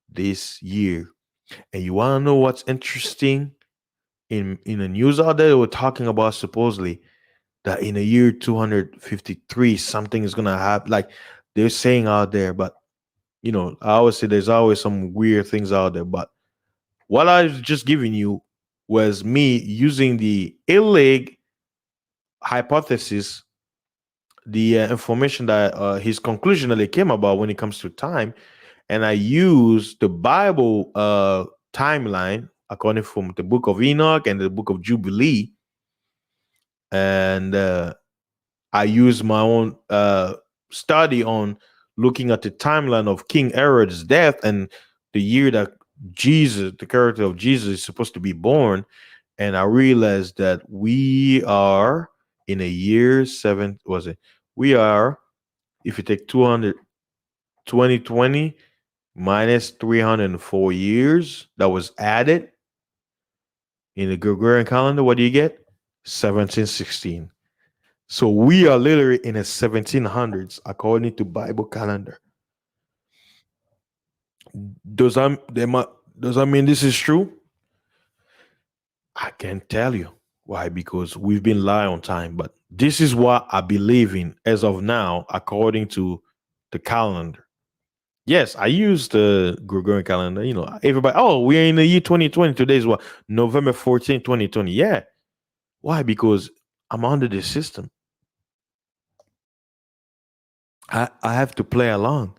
this year. And you want to know what's interesting? In the news out there, they were talking about supposedly that in the year 253, something is going to happen. Like they're saying out there, but I always say there's always some weird things out there. But what I was just giving you was me using the Illig hypothesis, the information that his conclusion that they came about when it comes to time, and I use the Bible timeline according from the book of Enoch and the book of Jubilee, and I use my own study on looking at the timeline of King Herod's death and the year that Jesus, the character of Jesus, is supposed to be born, and I realized that we are in a year seven. Was it? We are, if you take 2020 minus 304 years that was added in the Gregorian calendar, what do you get? 1716. So we are literally in the 1700s according to Bible calendar. Does that mean this is true? I can't tell you. Why? Because we've been lying on time. But this is what I believe in as of now, according to the calendar. Yes, I use the Gregorian calendar. Everybody, oh, we're in the year 2020. Today is what? November 14th, 2020. Yeah. Why? Because I'm under the system. I have to play along.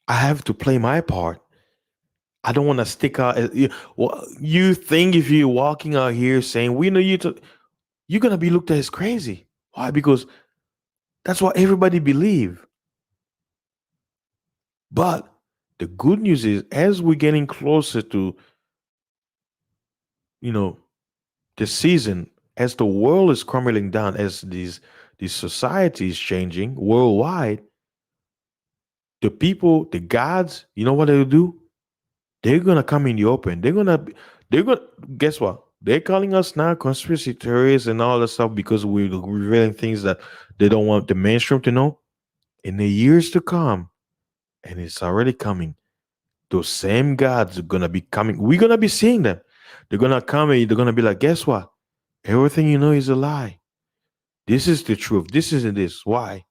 I have to play my part. I don't want to stick out. Well, you think if you're walking out here saying, we know you're going to be looked at as crazy. Why? Because that's what everybody believe. But The good news is, as we're getting closer to, you know, the season, as the world is crumbling down, as these societies changing worldwide, the people, the gods, you know what they'll do? They're gonna come in the open. They're gonna guess what? They're calling us now conspiracy theories and all that stuff because we're revealing things that they don't want the mainstream to know. In the years to come, and it's already coming, those same gods are gonna be coming. We're gonna be seeing them. They're gonna come and they're gonna be like, guess what? Everything you know is a lie. This is the truth. This isn't this. Why?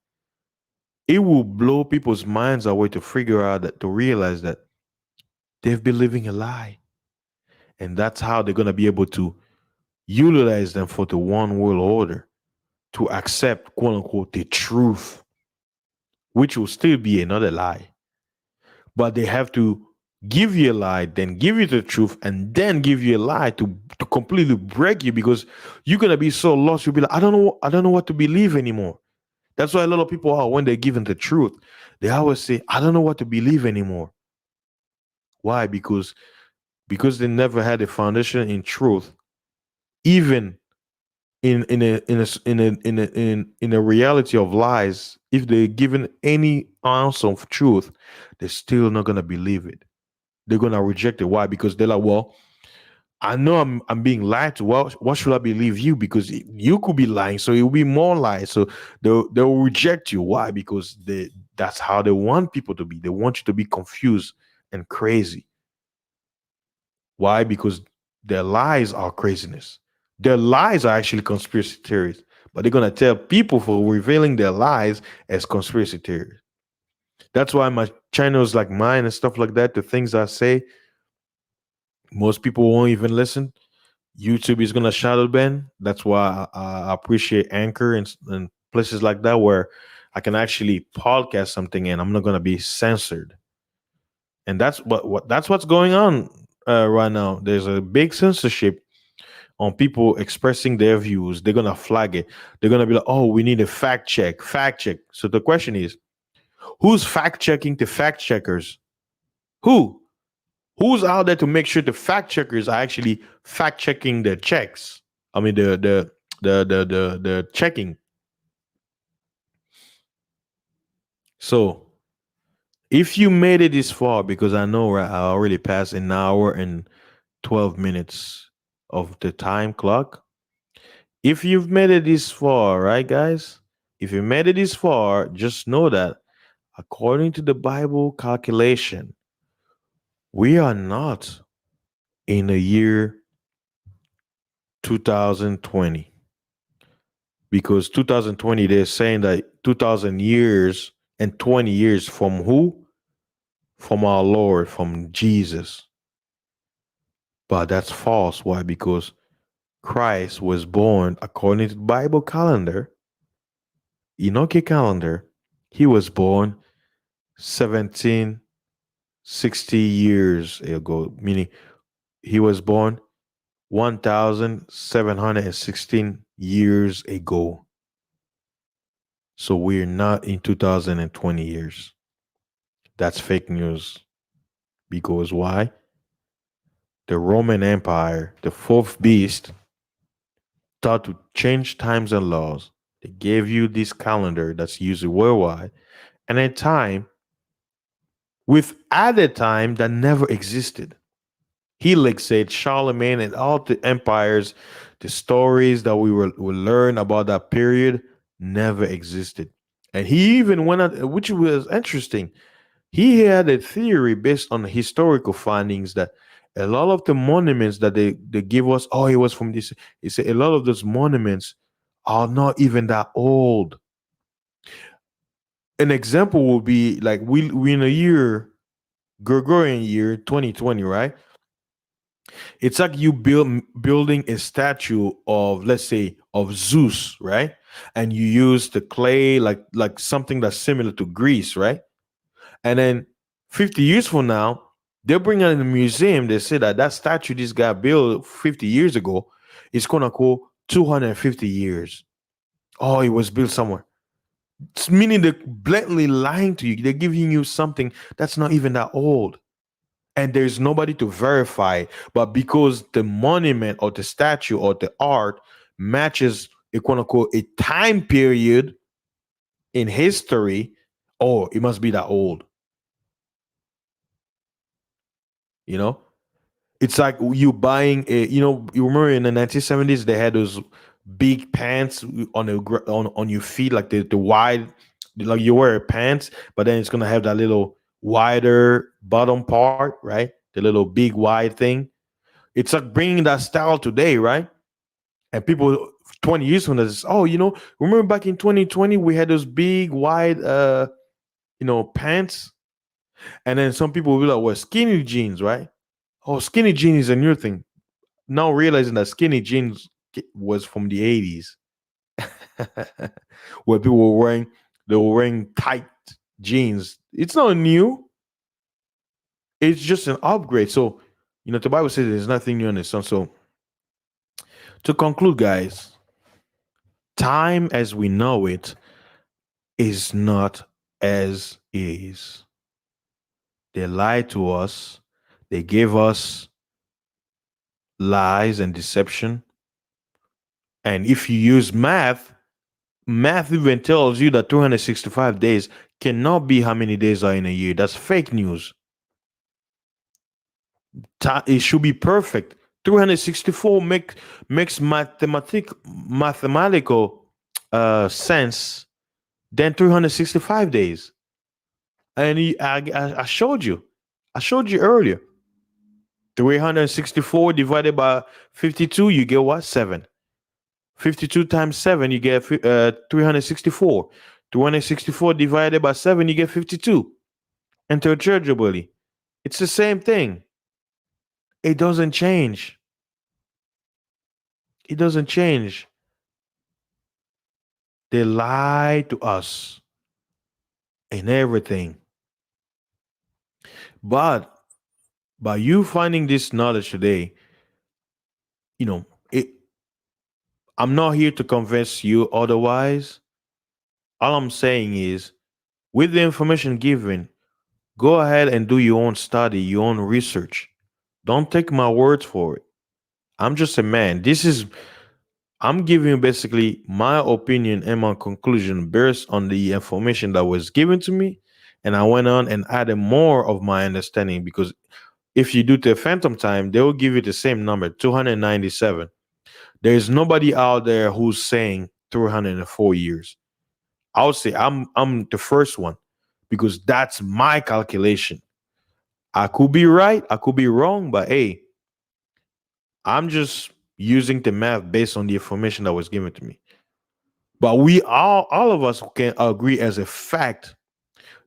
It will blow people's minds away to figure out that, to realize that they've been living a lie. And that's how they're gonna be able to utilize them for the one world order, to accept, quote unquote, the truth, which will still be another lie. But they have to give you a lie, then give you the truth, and then give you a lie to completely break you, because you're gonna be so lost. You'll be like, I don't know what to believe anymore. That's why a lot of people are, when they're given the truth, they always say, I don't know what to believe anymore. Why? Because they never had a foundation in truth, even in a reality of lies. If they're given any ounce of truth, they're still not gonna believe it. They're gonna reject it. Why? Because they're like, well, I know I'm being lied to. Well, what should I believe you? Because you could be lying, so it will be more lies. So they'll reject you. Why? Because that's how they want people to be. They want you to be confused and crazy. Why? Because their lies are craziness. Their lies are actually conspiracy theories, but they're gonna tell people for revealing their lies as conspiracy theories. That's why my channels like mine and stuff like that, the things I say, most people won't even listen. YouTube is gonna shadow ban. That's why I appreciate Anchor and places like that where I can actually podcast something and I'm not gonna be censored. And that's that's what's going on right now. There's a big censorship on people expressing their views. They're gonna flag it. They're gonna be like, "Oh, we need a fact check." Fact check. So the question is, who's fact checking the fact checkers? Who? Who's out there to make sure the fact checkers are actually fact checking the checks? I mean, the checking. So if you made it this far, because I know, right, I already passed an hour and 12 minutes of the time clock. If you've made it this far, right, guys? If you made it this far, just know that according to the Bible calculation, we are not in the year 2020, because 2020, they're saying that 2000 years and 20 years from who? From our Lord, from Jesus. But that's false. Why? Because Christ was born according to the Bible calendar, Enochic calendar. He was born 1760 years ago, meaning he was born 1716 years ago. So we're not in 2020 years. That's fake news. Because why? The Roman Empire, the fourth beast, thought to change times and laws. They gave you this calendar that's used worldwide, and a time with added time that never existed. He like said Charlemagne and all the empires, the stories that we learn about that period never existed. And he even went out, which was interesting. He had a theory based on historical findings that a lot of the monuments that they give us, oh, it was from this. He said a lot of those monuments are not even that old. An example would be like we in a year, Gregorian year 2020, right? It's like you building a statue of, let's say, of Zeus, right? And you use the clay like something that's similar to Greece, right? And then 50 years from now, they'll bring it in the museum. They say that that statue this guy built 50 years ago is gonna go 250 years. Oh, it was built somewhere. It's meaning they're blatantly lying to you. They're giving you something that's not even that old. And there's nobody to verify. But because the monument or the statue or the art matches a quote unquote a time period in history, oh, it must be that old. You know, it's like you buying a. You remember in the 1970s they had those big pants on your feet, like the wide, like you wear pants, but then it's gonna have that little wider bottom part, right? The little big wide thing. It's like bringing that style today, right? And people 20 years from this, oh, remember back in 2020 we had those big wide pants, and then some people will be like, well, skinny jeans, right? Oh, skinny jeans is a new thing. Now realizing that skinny jeans was from the 80s, where people they were wearing tight jeans. It's not new. It's just an upgrade. So, the Bible says there's nothing new in the sun. So, to conclude, guys, time as we know it is not as is. They lied to us. They gave us lies and deception. And if you use math even tells you that 365 days cannot be how many days are in a year. That's fake news. It should be perfect. 364 makes mathematical sense than 365 days. And I showed you. I showed you earlier. 364 divided by 52, you get what? 7. 52 times 7, you get 364. 364 divided by 7, you get 52. Interchangeably. It's the same thing. It doesn't change. It doesn't change. They lie to us in everything. But by you finding this knowledge today, you know, it I'm not here to convince you otherwise. All I'm saying is, with the information given, go ahead and do your own study, your own research. Don't take my words for it. I'm just a man. I'm giving you basically my opinion and my conclusion based on the information that was given to me. And I went on and added more of my understanding, because if you do the phantom time, they will give you the same number, 297. There's nobody out there who's saying 304 years. I would say I'm the first one, because that's my calculation. I could be right, I could be wrong, but hey, I'm just using the math based on the information that was given to me. But we all of us can agree as a fact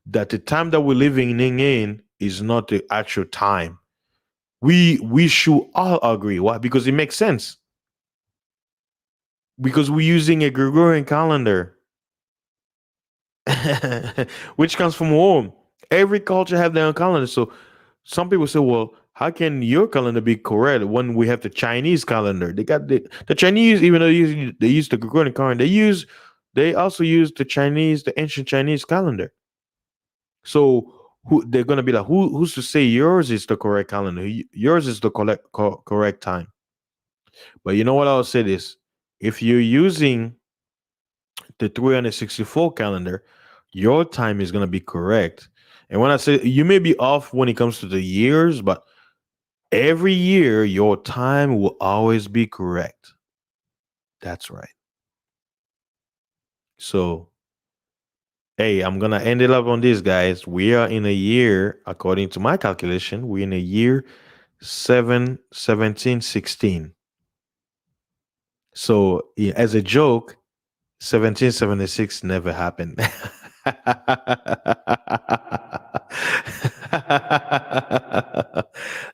that the time that we're living in is not the actual time. We should all agree. Why? Because it makes sense. Because we're using a Gregorian calendar, which comes from home. Every culture have their own calendar. So some people say, well, how can your calendar be correct when we have the Chinese calendar? They got the Chinese, even though they use the Gregorian calendar, they also use the ancient Chinese calendar. So they're gonna be like, who's to say yours is the correct calendar? Yours is the correct time. But you know what I'll say this: if you're using the 364 calendar, your time is gonna be correct. And when I say you may be off when it comes to the years, but every year your time will always be correct. That's right. So hey, I'm gonna end it up on this, guys. We are in a year, according to my calculation, we're in a year 1716. So yeah, as a joke, 1776 never happened.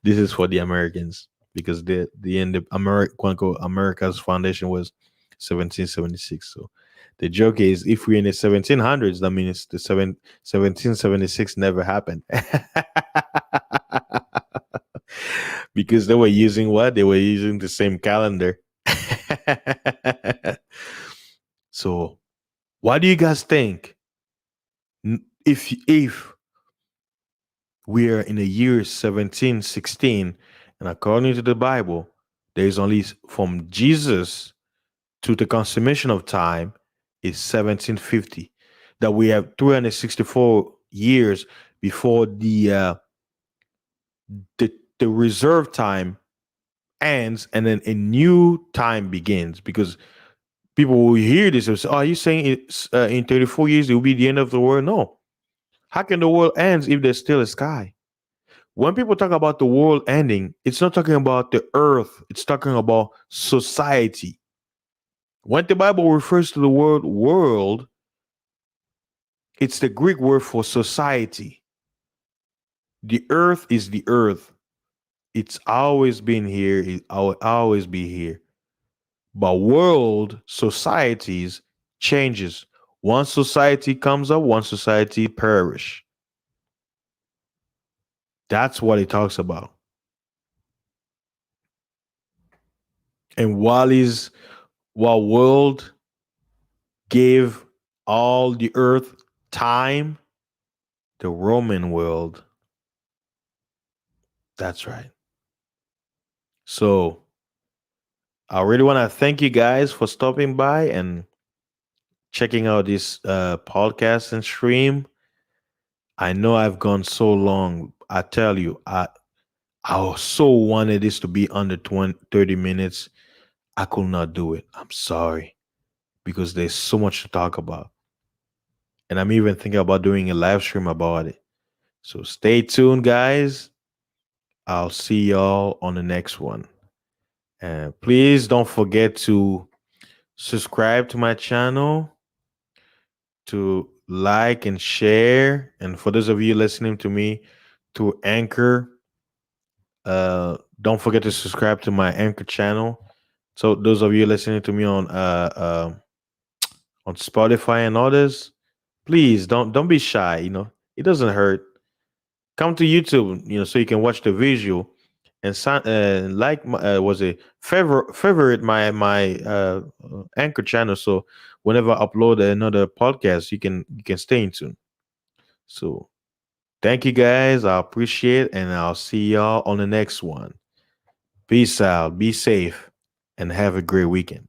This is for the Americans, because the end of quote unquote America's foundation was 1776. So the joke is, if we're in the 1700s, that means the 1776 never happened. Because they were using what? They were using the same calendar. So What do you guys think? If we are in the year 1716, and according to the Bible, there is only from Jesus to the consummation of time is 1750. That we have 364 years before the reserve time ends, and then a new time begins. Because people will hear this and say, "Oh, are you saying it's in 34 years it will be the end of the world?" No. How can the world ends if there's still a sky? When people talk about the world ending, it's not talking about the earth. It's talking about society. When the Bible refers to the word world, it's the Greek word for society. The earth is the earth. It's always been here. It will always be here. But world societies changes. One society comes up, one society perish. That's what it talks about. And while world gave all the earth time, the Roman world, that's right. So I really want to thank you guys for stopping by and checking out this podcast and stream. I know I've gone so long. I tell you, I so wanted this to be under 20, 30 minutes. I could not do it. I'm sorry because there's so much to talk about. And I'm even thinking about doing a live stream about it. So stay tuned, guys. I'll see y'all on the next one. And please don't forget to subscribe to my channel, to like and share. And for those of you listening to me through Anchor, don't forget to subscribe to my Anchor channel. So those of you listening to me on Spotify and others, please don't be shy. It doesn't hurt. Come to YouTube, so you can watch the visual and like was a favorite my Anchor channel. So whenever I upload another podcast, you can stay in tune. So thank you guys. I appreciate, and I'll see y'all on the next one. Peace out. Be safe, and have a great weekend.